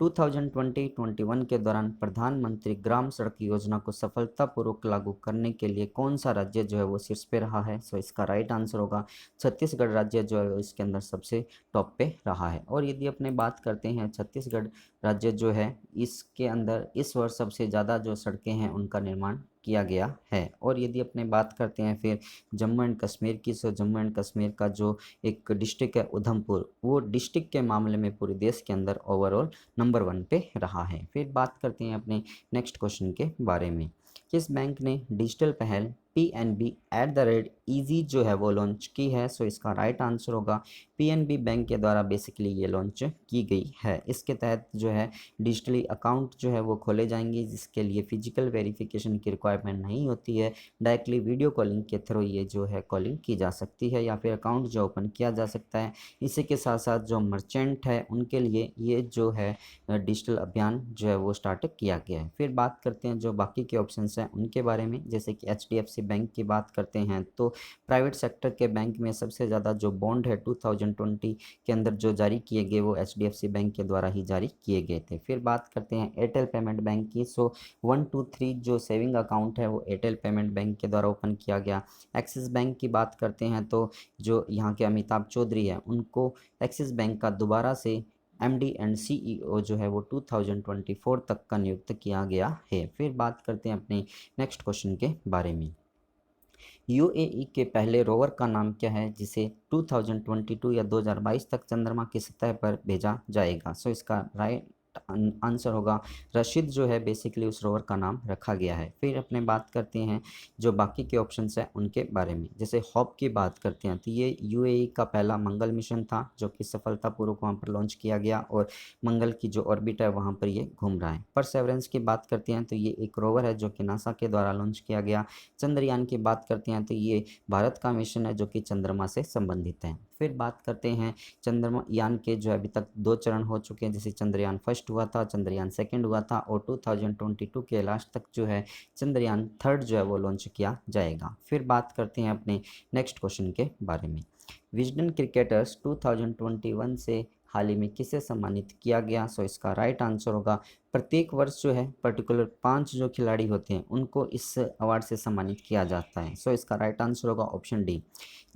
2020-21 के दौरान प्रधानमंत्री ग्राम सड़क योजना को सफलतापूर्वक लागू करने के लिए कौन सा राज्य जो है वो शीर्ष पे रहा है? सो इसका राइट आंसर होगा छत्तीसगढ़ राज्य जो है इसके अंदर सबसे टॉप पे रहा है। और यदि अपने बात करते हैं छत्तीसगढ़ राज्य जो है इसके अंदर इस वर्ष सबसे ज़्यादा जो सड़कें हैं उनका निर्माण किया गया है। और यदि अपने बात करते हैं फिर जम्मू एंड कश्मीर की, सो जम्मू एंड कश्मीर का जो एक डिस्ट्रिक्ट है उधमपुर, वो डिस्ट्रिक्ट के मामले में पूरे देश के अंदर ओवरऑल नंबर 1 पे रहा है। फिर बात करते हैं अपने नेक्स्ट क्वेश्चन के बारे में। किस बैंक ने डिजिटल पहल PNB@easy जो है वो लॉन्च की है। सो इसका राइट आंसर होगा PNB बैंक के द्वारा बेसिकली ये लॉन्च की गई है। इसके तहत जो है डिजिटली अकाउंट जो है वो खोले जाएंगे, जिसके लिए फिजिकल वेरिफिकेशन की रिक्वायरमेंट नहीं होती है। डायरेक्टली वीडियो कॉलिंग के थ्रू ये जो है कॉलिंग की जा सकती है या फिर अकाउंट जो ओपन किया जा सकता है। इसी के साथ साथ जो मर्चेंट है उनके लिए ये जो है डिजिटल अभियान जो है वो स्टार्ट किया गया है। फिर बात करते हैं जो बाकी के ऑप्शंस हैं उनके बारे में, जैसे कि HDFC बैंक की बात करते हैं तो प्राइवेट सेक्टर के बैंक में सबसे ज़्यादा जो बॉन्ड है 2020 के अंदर जो जारी किए गए वो HDFC बैंक के द्वारा ही जारी किए गए थे। फिर बात करते हैं एयरटेल पेमेंट बैंक की। सो 123 जो सेविंग अकाउंट है वो एयरटेल पेमेंट बैंक के द्वारा ओपन किया गया। एक्सिस बैंक की बात करते हैं तो जो यहाँ के अमिताभ चौधरी है उनको एक्सिस बैंक का दोबारा से MD एंड CEO जो है वो 2024 तक का नियुक्त किया गया है। फिर बात करते हैं अपने नेक्स्ट क्वेश्चन के बारे में। UAE के पहले रोवर का नाम क्या है जिसे 2022 या 2022 तक चंद्रमा की सतह पर भेजा जाएगा? सो इसका राइट आंसर होगा रशीद जो है बेसिकली उस रोवर का नाम रखा गया है। फिर अपने बात करते हैं जो बाकी के ऑप्शंस हैं उनके बारे में, जैसे हॉप की बात करते हैं तो ये UAE का पहला मंगल मिशन था जो कि सफलतापूर्वक वहाँ पर लॉन्च किया गया और मंगल की जो ऑर्बिट है वहाँ पर ये घूम रहा है। परसेवरेंस की बात करते हैं तो ये एक रोवर है जो कि नासा के द्वारा लॉन्च किया गया। चंद्रयान की बात करते हैं तो ये भारत का मिशन है जो कि चंद्रमा से संबंधित है। फिर बात करते हैं चंद्रयान के जो अभी तक 2 चरण हो चुके हैं, जैसे चंद्रयान फर्स्ट हुआ था, चंद्रयान सेकंड हुआ था और 2022 के लास्ट तक जो है चंद्रयान थर्ड जो है वो लॉन्च किया जाएगा। फिर बात करते हैं अपने नेक्स्ट क्वेश्चन के बारे में। विजडन क्रिकेटर्स 2021 से हाल ही में किसे सम्मानित किया गया? सो इसका राइट आंसर होगा प्रत्येक वर्ष जो है पर्टिकुलर 5 जो खिलाड़ी होते हैं उनको इस अवार्ड से सम्मानित किया जाता है। सो इसका राइट आंसर होगा ऑप्शन डी,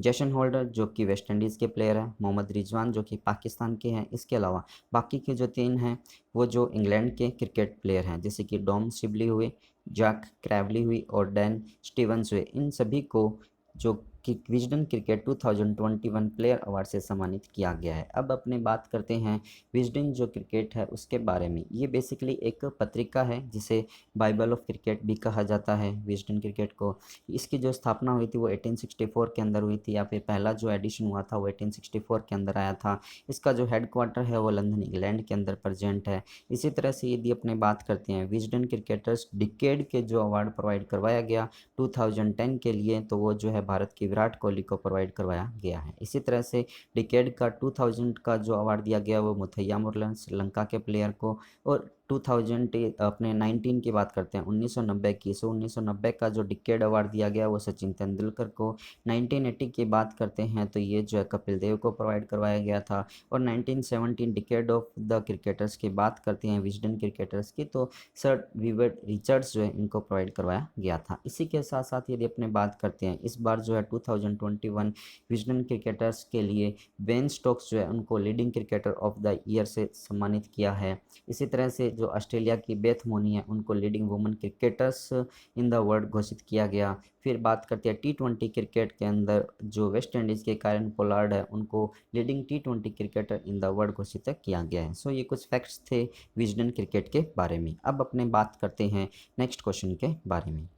जैसन होल्डर जो कि वेस्ट इंडीज़ के प्लेयर हैं, मोहम्मद रिजवान जो कि पाकिस्तान के हैं, इसके अलावा बाकी के जो 3 हैं वो जो इंग्लैंड के क्रिकेट प्लेयर हैं, जैसे कि डॉम सिबली हुए, जैक क्रैवली हुई और डैन स्टीवंस हुए। इन सभी को जो कि विजडन क्रिकेट 2021 प्लेयर अवार्ड से सम्मानित किया गया है। अब अपने बात करते हैं विजडन जो क्रिकेट है उसके बारे में। ये बेसिकली एक पत्रिका है जिसे बाइबल ऑफ क्रिकेट भी कहा जाता है विजडन क्रिकेट को। इसकी जो स्थापना हुई थी वो 1864 के अंदर हुई थी, या फिर पहला जो एडिशन हुआ था वो 1864 के अंदर आया था। इसका जो हेडक्वार्टर है वो लंदन इंग्लैंड के अंदर प्रेजेंट है। इसी तरह से यदि अपने बात करते हैं विजडन क्रिकेटर्स डिकेड के जो अवार्ड प्रोवाइड करवाया गया 2010 के लिए, तो वो जो है भारत की विराट कोहली को प्रोवाइड करवाया गया है। इसी तरह से डिकेड का 2000 का जो अवार्ड दिया गया वो मुथैया मुरलन श्रीलंका के प्लेयर को, और 2000 अपने 19 की बात करते हैं 1990 की। सो 1990 का जो डिकेड अवार्ड दिया गया वो सचिन तेंदुलकर को। 1980 की बात करते हैं तो ये जो है कपिल देव को प्रोवाइड करवाया गया था। और 1917 डिकेड ऑफ द क्रिकेटर्स की बात करते हैं विजडन क्रिकेटर्स की, तो सर विवेट रिचर्ड्स जो है इनको प्रोवाइड करवाया गया था। इसी के साथ साथ यदि अपने बात करते हैं इस बार जो है 2021 विजडन क्रिकेटर्स के लिए बेन स्टोक्स जो है उनको leading cricketer of the year से सम्मानित किया है। इसी तरह से जो ऑस्ट्रेलिया की बेथ मोनी है उनको leading women cricketers in the world घोषित किया गया। फिर बात करते हैं T20 क्रिकेट के अंदर जो वेस्ट इंडीज़ के कायरन पोलार्ड है उनको leading T20 cricketer in the world घोषित किया गया है। सो ये कुछ फैक्ट्स थे विजडन क्रिकेट के बारे में। अब अपने बात करते हैं नेक्स्ट क्वेश्चन के बारे में।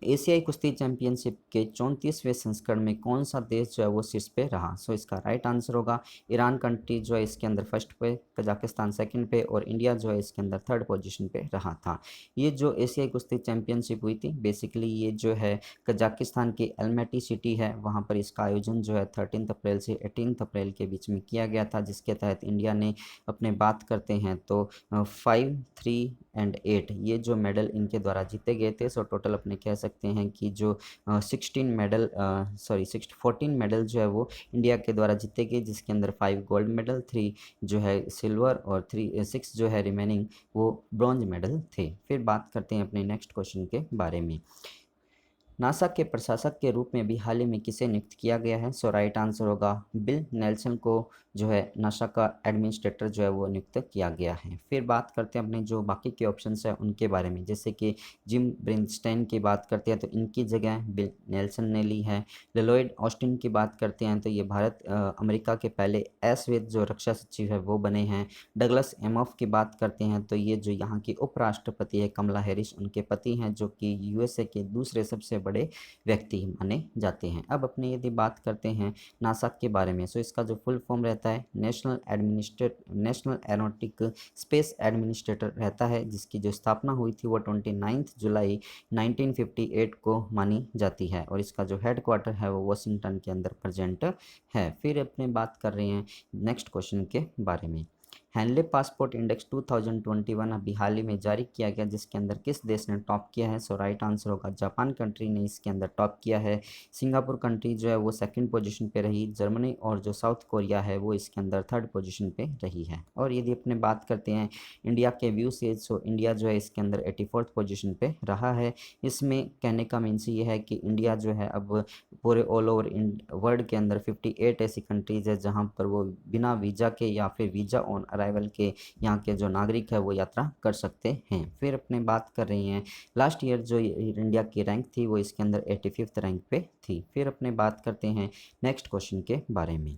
एशियाई कुश्ती चैंपियनशिप के 34वें संस्करण में कौन सा देश जो है वो शीर्ष पे रहा? सो इसका राइट आंसर होगा ईरान कंट्री जो है इसके अंदर फर्स्ट पे, कजाकिस्तान सेकंड पे और इंडिया जो है इसके अंदर थर्ड पोजीशन पे रहा था। ये जो एशियाई कुश्ती चैंपियनशिप हुई थी बेसिकली ये जो है कजाकिस्तान की एलमेटी सिटी है, वहाँ पर इसका आयोजन जो है 13 अप्रैल से 18 अप्रैल के बीच में किया गया था, जिसके तहत इंडिया ने अपने बात करते हैं तो 5, 3 एंड 8 ये जो मेडल इनके द्वारा जीते गए थे। सो टोटल अपने कह सकते हैं कि जो 14 मेडल जो है वो इंडिया के द्वारा जीते गए, जिसके अंदर 5 गोल्ड मेडल, 3 जो है सिल्वर और 6 जो है रिमेनिंग वो ब्रॉन्ज मेडल थे। फिर बात करते हैं अपने नेक्स्ट क्वेश्चन के बारे में। नासा के प्रशासक के रूप में भी हाल ही में किसे नियुक्त किया गया है? सो राइट आंसर होगा बिल नेल्सन को जो है नासा का एडमिनिस्ट्रेटर जो है वो नियुक्त किया गया है। फिर बात करते हैं अपने जो बाकी के ऑप्शंस हैं उनके बारे में, जैसे कि जिम ब्रिनस्टेन की बात करते हैं तो इनकी जगह बिल नेल्सन ने ली है। लॉयड ऑस्टिन की बात करते हैं तो ये अमेरिका के पहले अश्वेत जो रक्षा सचिव है वो बने हैं। डगलस एमॉफ की बात करते हैं तो ये जो यहाँ की उपराष्ट्रपति है कमला हैरिस उनके पति हैं, जो कि USA के दूसरे सबसे बड़े व्यक्ति माने जाते हैं। अब अपने यदि बात करते हैं नासा के बारे में, सो इसका जो फुल फॉर्म रहता है नेशनल एरोनॉटिक स्पेस एडमिनिस्ट्रेटर रहता है, जिसकी जो स्थापना हुई थी वो 29 जुलाई 1958 को मानी जाती है और इसका जो हेड क्वार्टर है वो वाशिंगटन के अंदर प्रेजेंट है। फिर अपने बात कर रहे हैं नेक्स्ट क्वेश्चन के बारे में। हैनले पासपोर्ट इंडेक्स 2021 अभी हाल ही में जारी किया गया, जिसके अंदर किस देश ने टॉप किया है? सो राइट आंसर होगा जापान कंट्री ने इसके अंदर टॉप किया है। सिंगापुर कंट्री जो है वो सेकंड पोजीशन पे रही। जर्मनी और जो साउथ कोरिया है वो इसके अंदर थर्ड पोजीशन पे रही है। और यदि अपने बात करते हैं इंडिया के व्यू से, सो इंडिया जो है इसके अंदर 84th पोजीशन पे रहा है। इसमें कहने का मीन्स ये है कि इंडिया जो है अब पूरे ऑल ओवर वर्ल्ड के अंदर 58 ऐसी कंट्रीज़ है जहाँ पर वो बिना वीज़ा के या फिर वीज़ा ऑन अराइवल के यहाँ के जो नागरिक है वो यात्रा कर सकते हैं। फिर अपने बात कर रही हैं लास्ट ईयर जो इंडिया की रैंक थी वो इसके अंदर 85th रैंक पे थी। फिर अपने बात करते हैं नेक्स्ट क्वेश्चन के बारे में।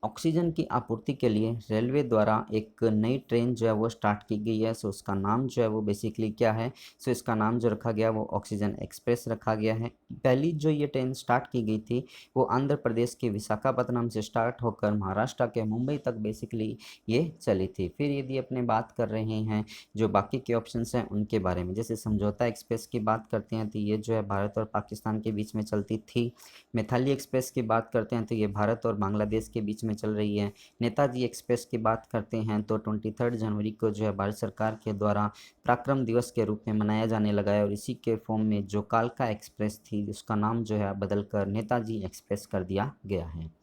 ऑक्सीजन की आपूर्ति के लिए रेलवे द्वारा एक नई ट्रेन जो है वो स्टार्ट की गई है। सो उसका नाम जो है वो बेसिकली क्या है? सो इसका नाम जो रखा गया वो ऑक्सीजन एक्सप्रेस रखा गया है। पहली जो ये ट्रेन स्टार्ट की गई थी वो आंध्र प्रदेश के विशाखापत्तनम से स्टार्ट होकर महाराष्ट्र के मुंबई तक बेसिकली ये चली थी। फिर यदि अपने बात कर रहे हैं जो बाकी के ऑप्शंस हैं उनके बारे में, जैसे समझौता एक्सप्रेस की बात करते हैं तो ये जो है भारत और पाकिस्तान के बीच में चलती थी। मैथाली एक्सप्रेस की बात करते हैं तो ये भारत और बांग्लादेश के बीच में चल रही है। नेताजी एक्सप्रेस की बात करते हैं तो 23 जनवरी को जो है भारत सरकार के द्वारा पराक्रम दिवस के रूप में मनाया जाने लगा है और इसी के फॉर्म में जो कालका एक्सप्रेस थी उसका नाम जो है बदलकर नेताजी एक्सप्रेस कर दिया गया है।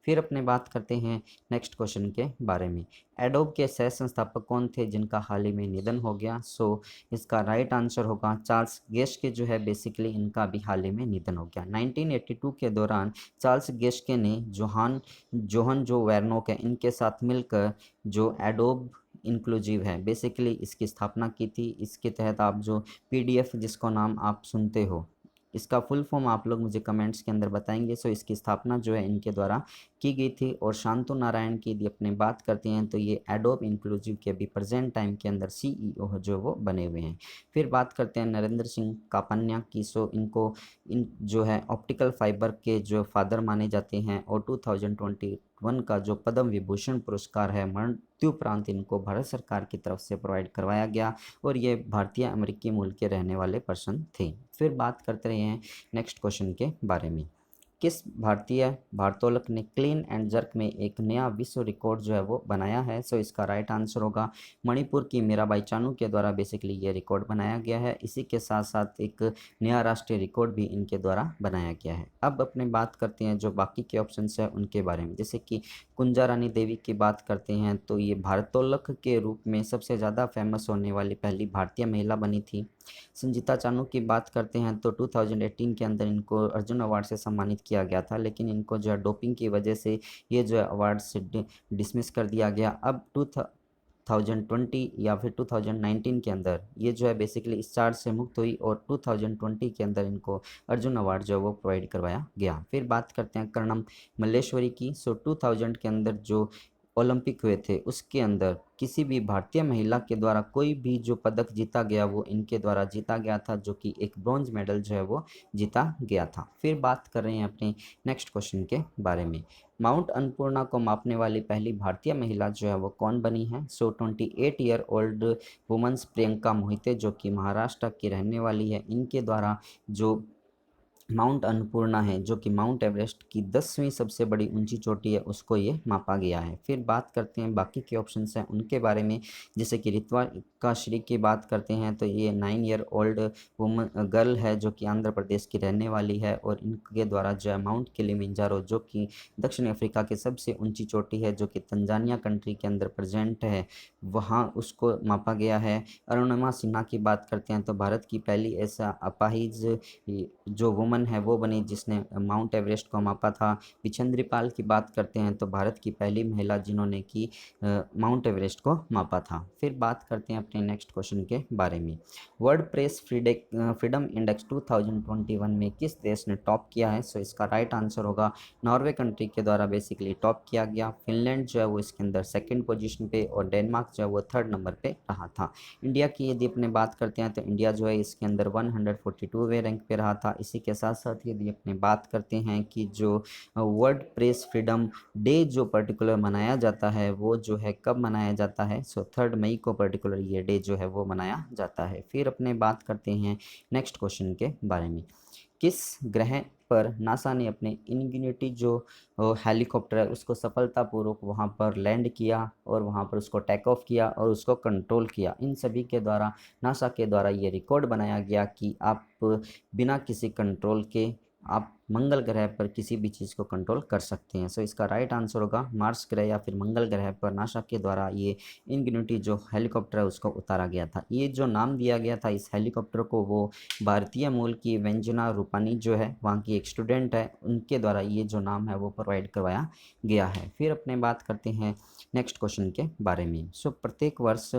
फिर अपने बात करते हैं नेक्स्ट क्वेश्चन के बारे में। एडोब के सह संस्थापक कौन थे जिनका हाल ही में निधन हो गया? सो इसका राइट आंसर होगा चार्ल्स गेस्के जो है बेसिकली इनका भी हाल ही में निधन हो गया। 1982 के दौरान चार्ल्स गेस्के ने जोहन जो वेरनोक है इनके साथ मिलकर जो एडोब इंक्लूसिव है बेसिकली इसकी स्थापना की थी। इसके तहत आप जो PDF जिसको नाम आप सुनते हो इसका फुल फॉर्म आप लोग मुझे कमेंट्स के अंदर बताएंगे। सो इसकी स्थापना जो है इनके द्वारा की गई थी। और शांतु नारायण की यदि अपने बात करते हैं तो ये एडोब इंक्लूसिव के अभी प्रेजेंट टाइम के अंदर CEO जो वो बने हुए हैं। फिर बात करते हैं नरेंद्र सिंह कापन्या की। सो इनको जो है ऑप्टिकल फाइबर के जो फादर माने जाते हैं और 2021 का जो पद्म विभूषण पुरस्कार है मृत्युपरांत इनको भारत सरकार की तरफ से प्रोवाइड करवाया गया और ये भारतीय अमेरिकी मूल के रहने वाले पर्सन थे। फिर बात करते रहे हैं नेक्स्ट क्वेश्चन के बारे में। किस भारतीय भारोत्तोलक ने क्लीन एंड जर्क में एक नया विश्व रिकॉर्ड जो है वो बनाया है? सो इसका राइट आंसर होगा मणिपुर की मीराबाई चानू के द्वारा बेसिकली ये रिकॉर्ड बनाया गया है। इसी के साथ साथ एक नया राष्ट्रीय रिकॉर्ड भी इनके द्वारा बनाया गया है। अब अपने बात करते हैं जो बाकी के ऑप्शंस है उनके बारे में, जैसे कि कुंजा रानी देवी की बात करते हैं तो ये भारोत्तोलक के रूप में सबसे ज़्यादा फेमस होने वाली पहली भारतीय महिला बनी थी। संजीता चानू की बात करते हैं तो 2018 के अंदर इनको अर्जुन अवार्ड से सम्मानित किया गया था, लेकिन इनको जो है डोपिंग की वजह से ये जो है अवार्ड से डिसमिस कर दिया गया। अब 2020 या फिर 2019 के अंदर ये जो है बेसिकली इस चार्ज से मुक्त हुई और 2020 के अंदर इनको अर्जुन अवार्ड जो है वो प्रोवाइड करवाया गया। फिर बात करते हैं कर्णम मल्लेश्वरी की। सो 2000 के अंदर जो ओलंपिक हुए थे उसके अंदर किसी भी भारतीय महिला के द्वारा कोई भी जो पदक जीता गया वो इनके द्वारा जीता गया था, जो कि एक ब्रॉन्ज मेडल जो है वो जीता गया था। फिर बात कर रहे हैं अपने नेक्स्ट क्वेश्चन के बारे में। माउंट अन्नपूर्णा को मापने वाली पहली भारतीय महिला जो है वो कौन बनी है? So 28 year old womens Priyanka Mohite जो कि महाराष्ट्र की रहने वाली है, इनके द्वारा जो माउंट अन्नपूर्णा है जो कि माउंट एवरेस्ट की 10वीं सबसे बड़ी ऊंची चोटी है उसको ये मापा गया है। फिर बात करते हैं बाकी के ऑप्शंस हैं उनके बारे में, जैसे कि ऋत्विका श्री की बात करते हैं तो ये 9 ईयर ओल्ड वुमन गर्ल है जो कि आंध्र प्रदेश की रहने वाली है और इनके द्वारा जो है माउंट किलिमंजारो जो कि दक्षिण अफ्रीका की सबसे ऊंची चोटी है जो कि तंजानिया कंट्री के अंदर प्रेजेंट है, वहाँ उसको मापा गया है। अरुणिमा सिन्हा की बात करते हैं तो भारत की पहली ऐसा अपाहिज जो वुमन वुमन है वो बनी जिसने माउंट एवरेस्ट को मापा था। बिछेंद्री पाल की बात करते हैं तो भारत की पहली महिला जिन्होंने कि माउंट एवरेस्ट को मापा था। फिर बात करते हैं अपने नेक्स्ट क्वेश्चन के बारे में। वर्ल्ड प्रेस फ्रीडम इंडेक्स 2021 में किस देश ने टॉप किया है? सो इसका राइट आंसर होगा नॉर्वे कंट्री के द्वारा बेसिकली टॉप किया गया। फिनलैंड जो है वो इसके अंदर सेकंड पोजीशन पे और डेनमार्क जो है वो थर्ड नंबर पे रहा था। इंडिया की यदि अपने बात करते हैं तो इंडिया जो है इसके अंदर 142वें रैंक पे रहा था। इसी के साथ साथ यदि अपने बात करते हैं कि जो वर्ल्ड प्रेस फ्रीडम डे जो पर्टिकुलर मनाया जाता है वो जो है कब मनाया जाता है? सो 3 मई को पर्टिकुलर ये डे जो है वो मनाया जाता है। फिर अपने बात करते हैं नेक्स्ट क्वेश्चन के बारे में। किस ग्रह पर नासा ने अपने इनग्यूनिटी जो हेलीकॉप्टर है उसको सफलतापूर्वक वहां पर लैंड किया और वहां पर उसको टेक ऑफ किया और उसको कंट्रोल किया? इन सभी के द्वारा नासा के द्वारा ये रिकॉर्ड बनाया गया कि आप बिना किसी कंट्रोल के आप मंगल ग्रह पर किसी भी चीज़ को कंट्रोल कर सकते हैं। सो इसका राइट आंसर होगा मार्स ग्रह या फिर मंगल ग्रह पर नासा के द्वारा ये इनग्यूनिटी जो हेलीकॉप्टर है उसको उतारा गया था। ये जो नाम दिया गया था इस हेलीकॉप्टर को वो भारतीय मूल की व्यंजना रूपानी जो है वहाँ की एक स्टूडेंट है उनके द्वारा ये जो नाम है वो प्रोवाइड करवाया गया है। फिर अपने बात करते हैं नेक्स्ट क्वेश्चन के बारे में। सो प्रत्येक वर्ष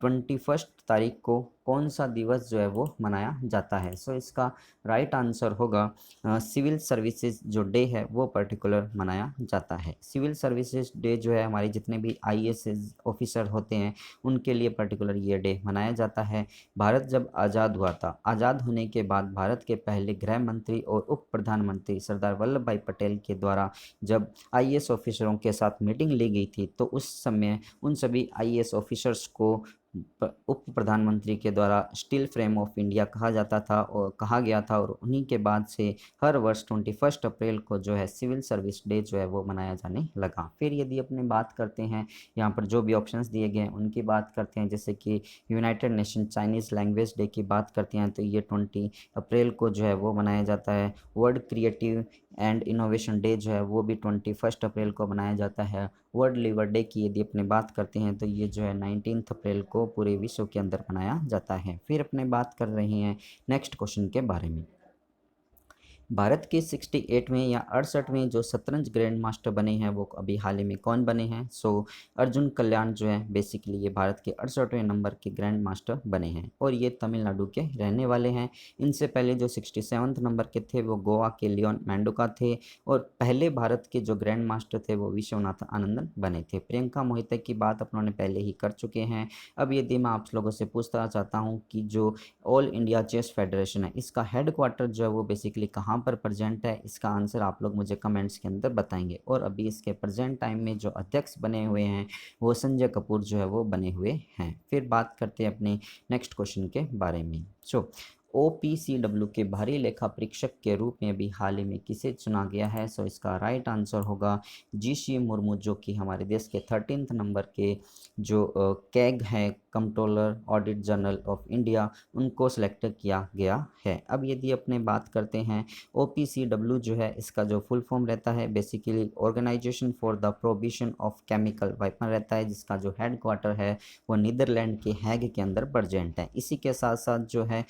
21 तारीख को कौन सा दिवस जो है वो मनाया जाता है? सो इसका राइट आंसर होगा सिविल सर्विसेज जो डे है वो पर्टिकुलर मनाया जाता है। सिविल सर्विसेज डे जो है हमारे जितने भी आईएएस ऑफिसर होते हैं उनके लिए पर्टिकुलर ये डे मनाया जाता है। भारत जब आज़ाद हुआ था, आज़ाद होने के बाद भारत के पहले गृह मंत्री और उप प्रधानमंत्री सरदार वल्लभ भाई पटेल के द्वारा जब आईएएस ऑफिसरों के साथ मीटिंग ली गई थी तो उस समय उन सभी आईएएस ऑफिसर्स को उप प्रधानमंत्री के द्वारा स्टील फ्रेम ऑफ इंडिया कहा जाता था और कहा गया था और उन्हीं के बाद से हर वर्ष 21 अप्रैल को जो है सिविल सर्विस डे जो है वो मनाया जाने लगा। फिर यदि अपने बात करते हैं यहाँ पर जो भी ऑप्शंस दिए गए हैं उनकी बात करते हैं, जैसे कि United nation Chinese language day की बात करते हैं तो ये 20 अप्रैल को जो है वो मनाया जाता है। World creative and innovation day जो है वो भी 21 अप्रैल को मनाया जाता है। वर्ल्ड लिवर डे की यदि अपने बात करते हैं तो ये जो है 19 अप्रैल को पूरे विश्व के अंदर मनाया जाता है। फिर अपने बात कर रहे हैं नेक्स्ट क्वेश्चन के बारे में। भारत के 68वें या 68वें जो शतरंज ग्रैंड मास्टर बने हैं वो अभी हाल ही में कौन बने हैं? सो अर्जुन कल्याण जो है बेसिकली ये भारत के 68वें नंबर के ग्रैंड मास्टर बने हैं और ये तमिलनाडु के रहने वाले हैं। इनसे पहले जो 67वें नंबर के थे वो गोवा के लियोन मेंडोका थे और पहले भारत के जो ग्रैंड मास्टर थे वो विश्वनाथ आनंदन बने थे। प्रियंका मोहिते की बात अपनों पहले ही कर चुके हैं। अब यदि मैं आप लोगों से पूछना चाहता हूँ कि जो ऑल इंडिया चेस फेडरेशन है इसका हेडक्वार्टर जो है वो बेसिकली कहाँ पर प्रेजेंट है? इसका आंसर आप लोग मुझे कमेंट्स के अंदर बताएंगे। और अभी इसके प्रेजेंट टाइम में जो अध्यक्ष बने हुए हैं वो संजय कपूर जो है वो बने हुए हैं। फिर बात करते हैं अपने नेक्स्ट क्वेश्चन के बारे में। OPCW के बाहरी लेखा परीक्षक के रूप में भी हाल ही में किसे चुना गया है? सो इसका राइट आंसर होगा GC मुर्मू जो कि हमारे देश के 13th नंबर के जो कैग हैं controller audit general of India उनको सेलेक्ट किया गया है। अब यदि अपने बात करते हैं OPCW जो है इसका जो फुल फॉर्म रहता है basically organisation for the prohibition of chemical weapon रहता है, जिसका जो हेडक्वार्टर है वो नीदरलैंड के हैग के अंदर प्रेजेंट है। इसी के साथ साथ जो है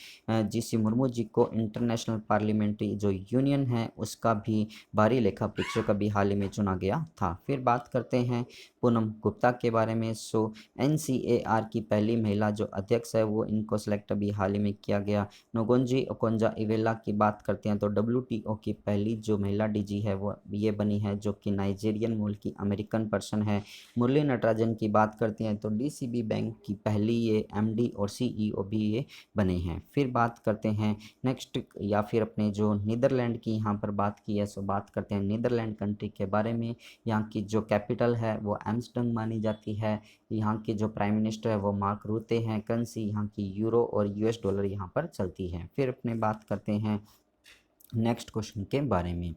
GC मुर्मू जी को इंटरनेशनल पार्लियामेंट्री जो यूनियन है उसका भी बाहरी लेखा परीक्षक अभी हाल ही में चुना गया था। फिर बात करते हैं पूनम गुप्ता के बारे में। NCAR की पहली महिला जो अध्यक्ष है वो इनको सेलेक्ट अभी हाल ही में किया गया। नोगोंजी ओकोंजा इवेला की बात करते हैं तो WTO की पहली जो महिला DG है वो ये बनी है जो कि नाइजीरियन मूल की अमेरिकन पर्सन है। मुरली नटराजन की बात करते हैं तो DCB बैंक की पहली ये MD और CEO भी ये बने हैं। फिर बात करते हैं नेक्स्ट या फिर अपने जो नीदरलैंड की यहाँ पर बात की है सो बात करते हैं नीदरलैंड कंट्री के बारे में। यहाँ की जो कैपिटल है वो एम्स्टर्डम मानी जाती है। यहाँ के जो प्राइम मिनिस्टर है वो मार्क रूते हैं। करेंसी यहाँ की यूरो और US डॉलर यहाँ पर चलती है। फिर अपने बात करते हैं नेक्स्ट क्वेश्चन के बारे में।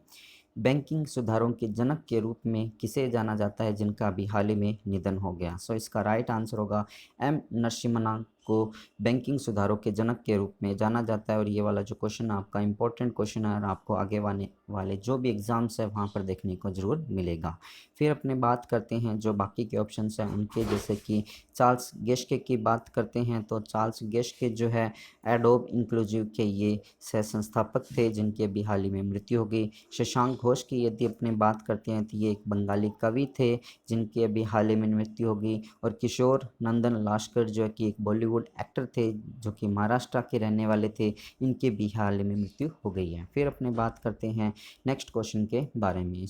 बैंकिंग सुधारों के जनक के रूप में किसे जाना जाता है जिनका अभी हाल ही में निधन हो गया? सो इसका राइट आंसर होगा M नरसिम्हन को बैंकिंग सुधारों के जनक के रूप में जाना जाता है। और ये वाला जो क्वेश्चन आपका इंपॉर्टेंट क्वेश्चन है और आपको आगे वाले जो भी एग्ज़ाम्स है वहाँ पर देखने को ज़रूर मिलेगा। फिर अपने बात करते हैं जो बाकी के ऑप्शंस हैं उनके, जैसे कि चार्ल्स गेस्के की बात करते हैं तो चार्ल्स गेस्के जो है एडोब इंक्लूसिव के ये सह संस्थापक थे जिनकी अभी हाल ही में मृत्यु हो गई। शशांक घोष की यदि अपने बात करते हैं तो ये एक बंगाली कवि थे जिनकी अभी हाल ही में मृत्यु हो गई। और किशोर नंदन लाश्कर जो है कि एक बॉलीवुड एक्टर थे जो कि महाराष्ट्र के रहने वाले थे, इनके भी हाल ही में मृत्यु हो गई है। फिर अपने बात करते हैं नेक्स्ट क्वेश्चन के बारे में।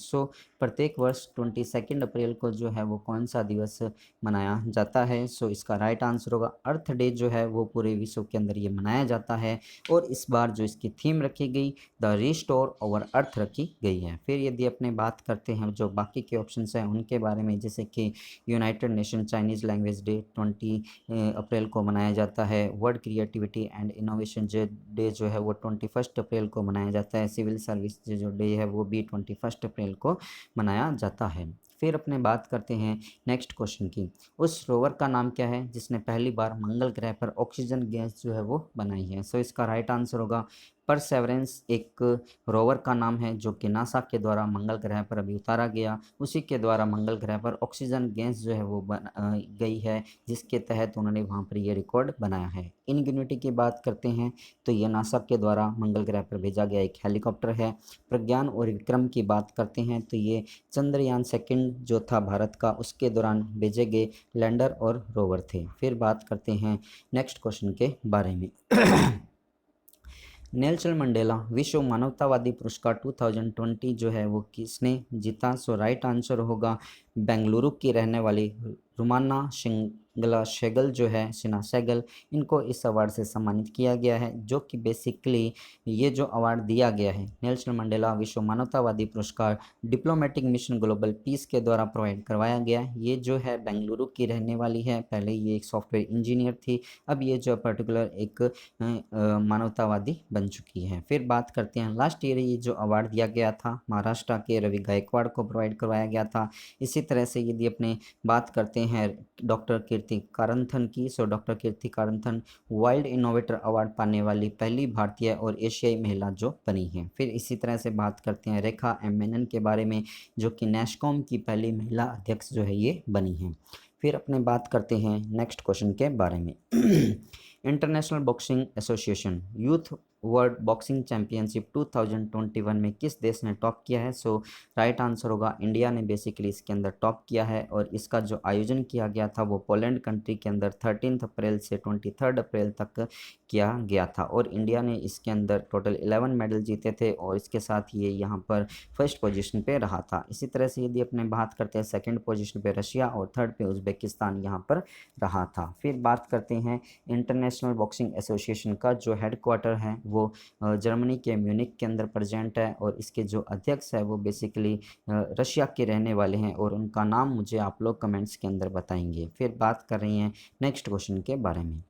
प्रत्येक वर्ष 22 अप्रैल को जो है वो कौन सा दिवस मनाया जाता है? इसका राइट आंसर होगा अर्थ डे जो है वो पूरे विश्व के अंदर ये मनाया जाता है। और इस बार जो इसकी थीम रखी गई द रिस्टोर ओवर अर्थ रखी गई है। फिर यदि अपने बात करते हैं जो बाकी के ऑप्शंस हैं उनके बारे में, जैसे कि United nation Chinese language day 20 अप्रैल को मनाया जाता है। World creativity and innovation day जो है वो 21 अप्रैल को मनाया जाता है। सिविल सर्विस जो डे है वो भी 21 अप्रैल को मनाया जाता है। फिर अपने बात करते हैं नेक्स्ट क्वेश्चन की। उस रोवर का नाम क्या है जिसने पहली बार मंगल ग्रह पर ऑक्सीजन गैस जो है वो बनाई है? इसका राइट आंसर होगा परसेवरेंस। एक रोवर का नाम है जो कि नासा के द्वारा मंगल ग्रह पर अभी उतारा गया, उसी के द्वारा मंगल ग्रह पर ऑक्सीजन गैस जो है वो गई है, जिसके तहत उन्होंने वहाँ पर ये रिकॉर्ड बनाया है। इनग्यूनिटी की बात करते हैं तो ये नासा के द्वारा मंगल ग्रह पर भेजा गया एक हेलीकॉप्टर है। प्रज्ञान और विक्रम की बात करते हैं तो ये चंद्रयान सेकंड जो था भारत का, उसके दौरान भेजे गए लैंडर और रोवर थे। फिर बात करते हैं नेक्स्ट क्वेश्चन के बारे में। नेल्सन मंडेला विश्व मानवतावादी पुरस्कार 2020 जो है वो किसने जीता? राइट आंसर होगा बेंगलुरु की रहने वाली रुमाना सिंगला शेगल जो है, सिन्हा सहगल, इनको इस अवार्ड से सम्मानित किया गया है। जो कि बेसिकली ये जो अवार्ड दिया गया है नेल्सन मंडेला विश्व मानवतावादी पुरस्कार डिप्लोमेटिक मिशन ग्लोबल पीस के द्वारा प्रोवाइड करवाया गया है। ये जो है बेंगलुरु की रहने वाली है, पहले ये एक सॉफ्टवेयर इंजीनियर थी, अब ये जो पर्टिकुलर एक मानवतावादी बन चुकी है। फिर बात करते हैं लास्ट ईयर ये जो अवार्ड दिया गया था महाराष्ट्र के रवि गायकवाड़ को प्रोवाइड करवाया गया था। इसी तरह से यदि अपने बात करते हैं डॉक्टर कीर्ति कारंथन की, डॉक्टर कीर्ति कारंथन वाइल्ड इनोवेटर अवार्ड पाने वाली पहली भारतीय और एशियाई महिला जो बनी है। फिर इसी तरह से बात करते हैं रेखा एम मेनन के बारे में, जो कि नेस्कॉम की पहली महिला अध्यक्ष जो है ये बनी है। फिर अपने बात करते हैं नेक्स्ट क्वेश्चन के बारे में। International boxing association youth world boxing championship 2021 में किस देश ने टॉप किया है? राइट आंसर होगा इंडिया ने बेसिकली इसके अंदर टॉप किया है। और इसका जो आयोजन किया गया था वो पोलैंड कंट्री के अंदर 13 अप्रैल से 23 अप्रैल तक किया गया था। और इंडिया ने इसके अंदर टोटल 11 मेडल जीते थे और इसके साथ ये यहाँ पर फर्स्ट पोजीशन पे रहा था। इसी तरह से यदि अपने बात करते हैं सेकंड पोजीशन पे रशिया और थर्ड पे उज्बेकिस्तान यहाँ पर रहा था। फिर बात करते हैं इंटरनेशनल बॉक्सिंग एसोसिएशन का जो हेडक्वार्टर है वो जर्मनी के म्यूनिक के अंदर प्रेजेंट है। और इसके जो अध्यक्ष है वो बेसिकली रशिया के रहने वाले हैं और उनका नाम मुझे आप लोग कमेंट्स के अंदर बताएंगे। फिर बात कर रही हैं नेक्स्ट क्वेश्चन के बारे में।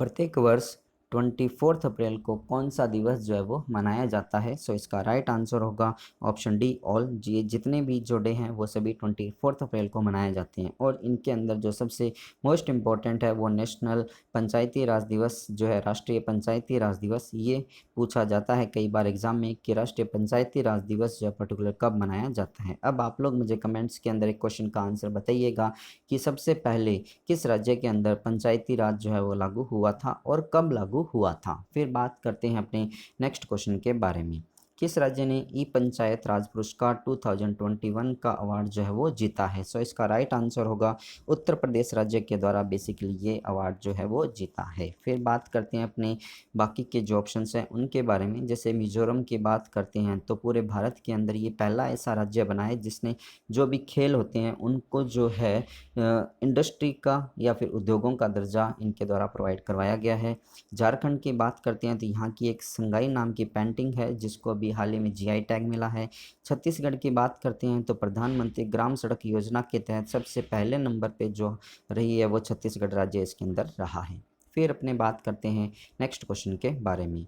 प्रत्येक वर्ष 24 अप्रैल को कौन सा दिवस जो है वो मनाया जाता है? इसका राइट आंसर होगा ऑप्शन डी ऑल। जी जितने भी जो डे हैं वो सभी 24 अप्रैल को मनाए जाते हैं। और इनके अंदर जो सबसे मोस्ट इम्पॉर्टेंट है वो नेशनल पंचायती राज दिवस जो है, राष्ट्रीय पंचायती राज दिवस। ये पूछा जाता है कई बार एग्जाम में कि राष्ट्रीय पंचायती राज दिवस जो है पर्टिकुलर कब मनाया जाता है। अब आप लोग मुझे कमेंट्स के अंदर एक क्वेश्चन का आंसर बताइएगा कि सबसे पहले किस राज्य के अंदर पंचायती राज जो है वो लागू हुआ था और कब लागू हुआ था। फिर बात करते हैं अपने नेक्स्ट क्वेश्चन के बारे में। किस राज्य ने ई पंचायत राज पुरस्कार 2021 का अवार्ड जो है वो जीता है? इसका राइट आंसर होगा उत्तर प्रदेश राज्य के द्वारा बेसिकली ये अवार्ड जो है वो जीता है। फिर बात करते हैं अपने बाकी के जो ऑप्शंस हैं उनके बारे में। जैसे मिजोरम की बात करते हैं तो पूरे भारत के अंदर ये पहला ऐसा राज्य बना है जिसने जो भी खेल होते हैं उनको जो है इंडस्ट्री का या फिर उद्योगों का दर्जा इनके द्वारा प्रोवाइड करवाया गया है। झारखंड की बात करते हैं तो यहाँ की एक संगाई नाम की पेंटिंग है जिसको अभी हाल ही में जीआई टैग मिला है। छत्तीसगढ़ की बात करते हैं तो प्रधानमंत्री ग्राम सड़क योजना के तहत सबसे पहले नंबर पे जो रही है वो छत्तीसगढ़ राज्य इसके अंदर रहा है। फिर अपने बात करते हैं नेक्स्ट क्वेश्चन के बारे में।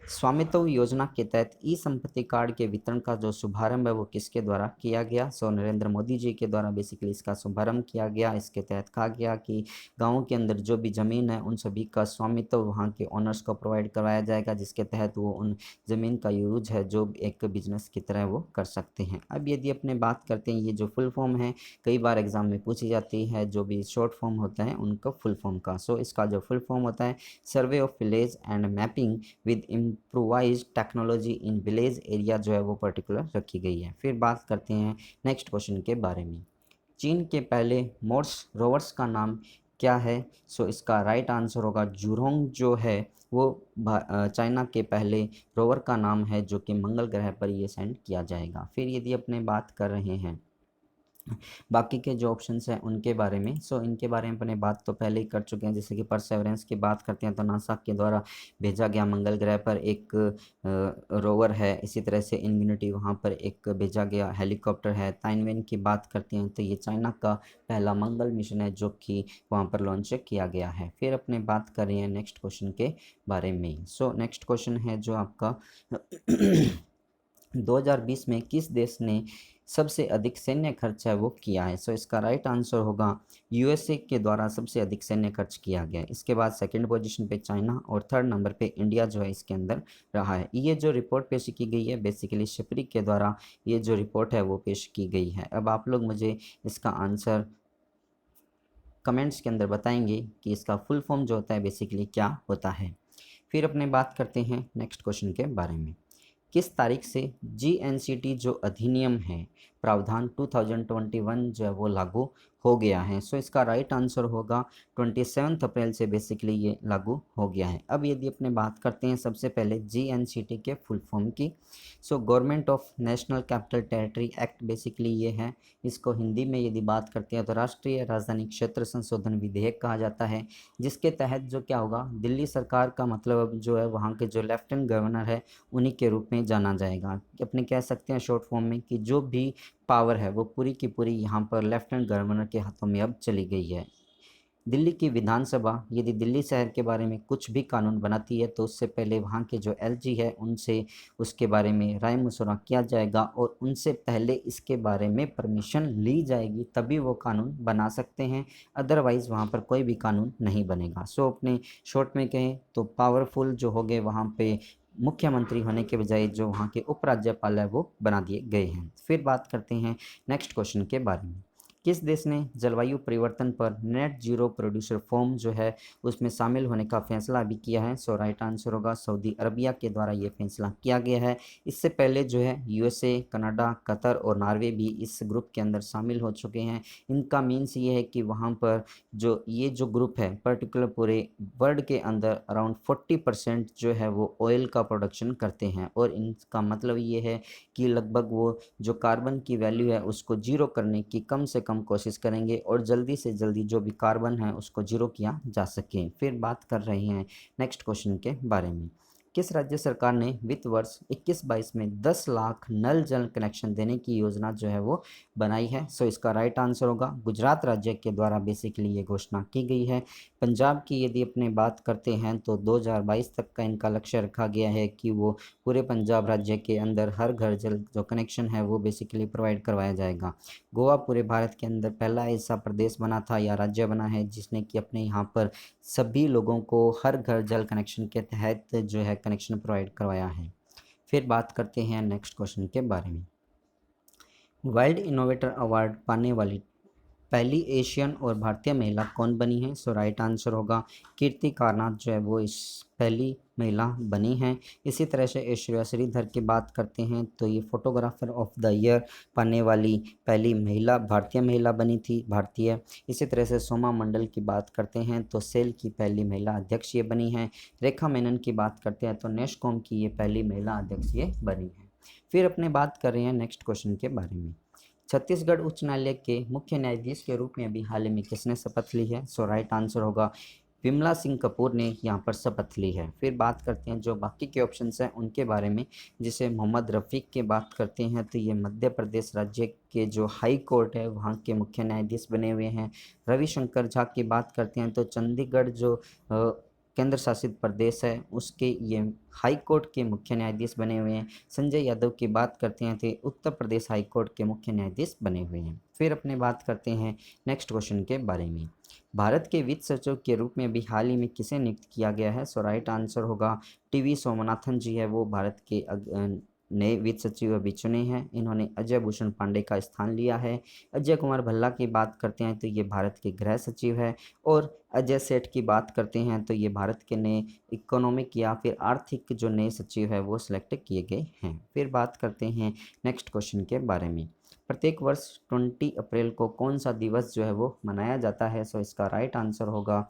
स्वामित्व योजना के तहत ई संपत्ति कार्ड के वितरण का जो शुभारंभ है वो किसके द्वारा किया गया? सो नरेंद्र मोदी जी के द्वारा बेसिकली इसका शुभारंभ किया गया। इसके तहत कहा गया कि गाँव के अंदर जो भी ज़मीन है उन सभी का स्वामित्व वहाँ के ओनर्स को प्रोवाइड करवाया जाएगा, जिसके तहत वो उन ज़मीन का यूज है जो एक बिजनेस की तरह वो कर सकते हैं। अब यदि अपने बात करते हैं, ये जो फुल फॉर्म है कई बार एग्जाम में पूछी जाती है, जो भी शॉर्ट फॉर्म होता है उनका फुल फॉर्म का। सो इसका जो फुल फॉर्म होता है survey of village and mapping with improvise technology in village area जो है वो पर्टिकुलर रखी गई है। फिर बात करते हैं नेक्स्ट क्वेश्चन के बारे में। चीन के पहले मोर्स रोवर्स का नाम क्या है? सो इसका राइट आंसर होगा जुरोंग जो है वो चाइना के पहले रोवर का नाम है जो कि मंगल ग्रह पर ये सेंड किया जाएगा। फिर यदि अपने बात कर रहे हैं बाकी के जो ऑप्शंस हैं उनके बारे में, सो इनके बारे में अपने बात तो पहले ही कर चुके हैं। जैसे कि परसेवरेंस की बात करते हैं तो नासा के द्वारा भेजा गया मंगल ग्रह पर एक रोवर है। इसी तरह से इन्यूनिटी वहाँ पर एक भेजा गया हेलीकॉप्टर है। ताइनवेन की बात करते हैं तो ये चाइना का पहला मंगल मिशन है जो कि वहाँ पर लॉन्च किया गया है। फिर अपने बात कर रहे हैं नेक्स्ट क्वेश्चन के बारे में। सो नेक्स्ट क्वेश्चन है जो आपका 2020 में किस देश ने सबसे अधिक सैन्य खर्च है वो किया है? सो इसका राइट आंसर होगा यूएसए के द्वारा सबसे अधिक सैन्य खर्च किया गया है। इसके बाद सेकंड पोजीशन पे चाइना और थर्ड नंबर पे इंडिया जो है इसके अंदर रहा है। ये जो रिपोर्ट पेश की गई है बेसिकली शिप्री के द्वारा ये जो रिपोर्ट है वो पेश की गई है। अब आप लोग मुझे इसका आंसर कमेंट्स के अंदर बताएंगे कि इसका फुल फॉर्म जो होता है बेसिकली क्या होता है। फिर अपने बात करते हैं नेक्स्ट क्वेश्चन के बारे में। किस तारीख से जीएनसीटी जो अधिनियम है प्रावधान 2021 जो है वो लागू हो गया है? सो इसका राइट आंसर होगा 27 अप्रैल से बेसिकली ये लागू हो गया है। अब यदि अपने बात करते हैं सबसे पहले जीएनसीटी के फुल फॉर्म की, so government of national capital territory act basically ये है। इसको हिंदी में यदि बात करते हैं तो राष्ट्रीय राजधानी क्षेत्र संशोधन विधेयक कहा जाता है, जिसके तहत जो क्या होगा दिल्ली सरकार का मतलब जो है वहाँ के जो लेफ्टिनेंट गवर्नर है उन्हीं के रूप में जाना जाएगा। अपने कह सकते हैं शॉर्ट फॉर्म में कि जो भी पावर है वो पूरी की पूरी यहाँ पर लेफ्टिनेंट गवर्नर के हाथों में अब चली गई है। दिल्ली की विधानसभा यदि दिल्ली शहर के बारे में कुछ भी कानून बनाती है तो उससे पहले वहाँ के जो एलजी है उनसे उसके बारे में राय मशवरा किया जाएगा और उनसे पहले इसके बारे में परमिशन ली जाएगी, तभी वो कानून बना सकते हैं। अदरवाइज़ वहाँ पर कोई भी कानून नहीं बनेगा। सो अपने शॉर्ट में कहें तो पावरफुल जो हो गए वहाँ पे मुख्यमंत्री होने के बजाय जो वहाँ के उपराज्यपाल है वो बना दिए गए हैं। फिर बात करते हैं नेक्स्ट क्वेश्चन के बारे में। किस देश ने जलवायु परिवर्तन पर नेट जीरो प्रोड्यूसर फॉर्म जो है उसमें शामिल होने का फैसला भी किया है? सो राइट आंसर होगा सऊदी अरबिया के द्वारा ये फैसला किया गया है। इससे पहले जो है यूएसए, कनाडा, कतर और नॉर्वे भी इस ग्रुप के अंदर शामिल हो चुके हैं। इनका मीन्स ये है कि वहाँ पर जो ये जो ग्रुप है पर्टिकुलर पूरे वर्ल्ड के अंदर अराउंड 40% जो है वो ऑयल का प्रोडक्शन करते हैं और इनका मतलब ये है कि लगभग वो जो कार्बन की वैल्यू है उसको जीरो करने की कम से कम कोशिश करेंगे और जल्दी से जल्दी जो भी कार्बन है उसको जीरो किया जा सके। फिर बात कर रहे हैं नेक्स्ट क्वेश्चन के बारे में। किस राज्य सरकार ने वित्त वर्ष 21-22 में 10 लाख नल जल कनेक्शन देने की योजना जो है वो बनाई है? सो इसका राइट आंसर होगा गुजरात राज्य के द्वारा बेसिकली ये घोषणा की गई है। पंजाब की यदि अपने बात करते हैं तो 2022 तक का इनका लक्ष्य रखा गया है कि वो पूरे पंजाब राज्य के अंदर हर घर जल जो कनेक्शन है वो बेसिकली प्रोवाइड करवाया जाएगा। गोवा पूरे भारत के अंदर पहला ऐसा प्रदेश बना था या राज्य बना है जिसने कि अपने यहाँ पर सभी लोगों को हर घर जल कनेक्शन के तहत जो है कनेक्शन प्रोवाइड करवाया है। फिर बात करते हैं नेक्स्ट क्वेश्चन के बारे में। वर्ल्ड इनोवेटर अवार्ड पाने वाली पहली एशियन और भारतीय महिला कौन बनी है? सो राइट आंसर होगा कीर्ति कारनाथ जो है वो इस पहली महिला बनी है। इसी तरह से ऐश्वर्या श्रीधर की बात करते हैं तो ये फोटोग्राफर ऑफ द ईयर पाने वाली पहली महिला भारतीय महिला बनी थी भारतीय। इसी तरह से सोमा मंडल की बात करते हैं तो सेल की पहली महिला अध्यक्ष ये बनी है। रेखा मेनन की बात करते हैं तो नेस्कॉम की ये पहली महिला अध्यक्ष ये बनी है। फिर अपने बात कर रहे हैं नेक्स्ट क्वेश्चन के बारे में। छत्तीसगढ़ उच्च न्यायालय के मुख्य न्यायाधीश के रूप में अभी हाल ही में किसने शपथ ली है? सो राइट आंसर होगा विमला सिंह कपूर ने यहाँ पर शपथ ली है। फिर बात करते हैं जो बाकी के ऑप्शंस हैं उनके बारे में। जिसे मोहम्मद रफ़ीक की बात करते हैं तो ये मध्य प्रदेश राज्य के जो हाई कोर्ट है वहाँ के मुख्य न्यायाधीश बने हुए हैं। रविशंकर झा की बात करते हैं तो चंडीगढ़ जो केंद्र शासित प्रदेश है उसके ये हाई कोर्ट के मुख्य न्यायाधीश बने हुए हैं। संजय यादव की बात करते हैं तो उत्तर प्रदेश हाई कोर्ट के मुख्य न्यायाधीश बने हुए हैं। फिर अपने बात करते हैं नेक्स्ट क्वेश्चन के बारे में। भारत के वित्त सचिव के रूप में अभी हाल ही में किसे नियुक्त किया गया है? सो राइट आंसर होगा टीवी सोमनाथन जी है, वो भारत के नए वित्त सचिव अभी चुने हैं। इन्होंने अजय भूषण पांडे का स्थान लिया है। अजय कुमार भल्ला की बात करते हैं तो ये भारत के गृह सचिव है। और अजय सेठ की बात करते हैं तो ये भारत के नए इकोनॉमिक या फिर आर्थिक जो नए सचिव है वो सिलेक्ट किए गए हैं। फिर बात करते हैं नेक्स्ट क्वेश्चन के बारे में। प्रत्येक वर्ष 20 अप्रैल को कौन सा दिवस जो है वो मनाया जाता है? सो इसका राइट आंसर होगा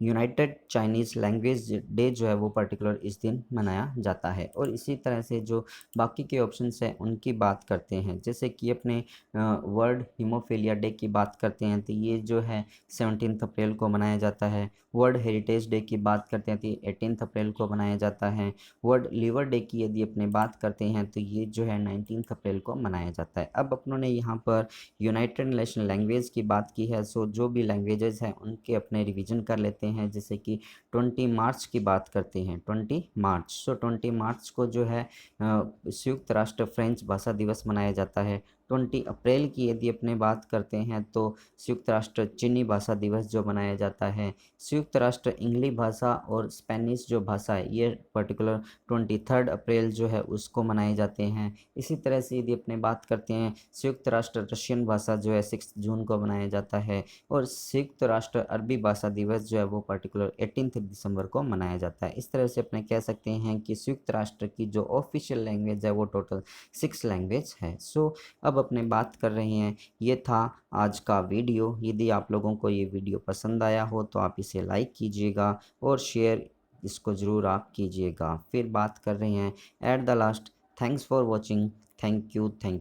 यूनाइटेड चाइनीज़ लैंग्वेज डे जो है वो पर्टिकुलर इस दिन मनाया जाता है। और इसी तरह से जो बाकी के ऑप्शंस हैं उनकी बात करते हैं, जैसे कि अपने वर्ल्ड हीमोफीलिया डे की बात करते हैं तो ये जो है 17 अप्रैल को मनाया जाता है। वर्ल्ड हेरिटेज डे की बात करते हैं तो 18 अप्रैल को मनाया जाता है। वर्ल्ड लिवर डे की यदि अपने बात करते हैं तो ये जो है 19 अप्रैल को मनाया जाता है। अब अपनों ने यहाँ पर यूनाइटेड नेशन लैंग्वेज की बात की है, सो जो भी लैंग्वेजेस हैं उनके अपने रिवीजन कर लेते हैं। जैसे कि 20 मार्च की बात करते हैं, 20 मार्च, सो 20 मार्च को जो है संयुक्त राष्ट्र फ्रेंच भाषा दिवस मनाया जाता है। 20 अप्रैल की यदि अपने बात करते हैं तो संयुक्त राष्ट्र चीनी भाषा दिवस जो मनाया जाता है। संयुक्त राष्ट्र इंग्लिश भाषा और स्पेनिश जो भाषा है ये पर्टिकुलर 23 अप्रैल जो है उसको मनाए जाते हैं। इसी तरह से यदि अपने बात करते हैं संयुक्त राष्ट्र रशियन भाषा जो है 6 जून को मनाया जाता है। और संयुक्त राष्ट्र अरबी भाषा दिवस जो है वो पर्टिकुलर 18 दिसंबर को मनाया जाता है। इस तरह से अपने कह सकते हैं कि संयुक्त राष्ट्र की जो ऑफिशियल लैंग्वेज है वो टोटल 6 लैंग्वेज है। सो अब अपने बात कर रहे हैं, ये था आज का वीडियो। यदि आप लोगों को ये वीडियो पसंद आया हो तो आप इसे लाइक कीजिएगा और शेयर इसको ज़रूर आप कीजिएगा। फिर बात कर रहे हैं at the last, thanks for watching, thank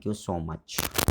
you so much.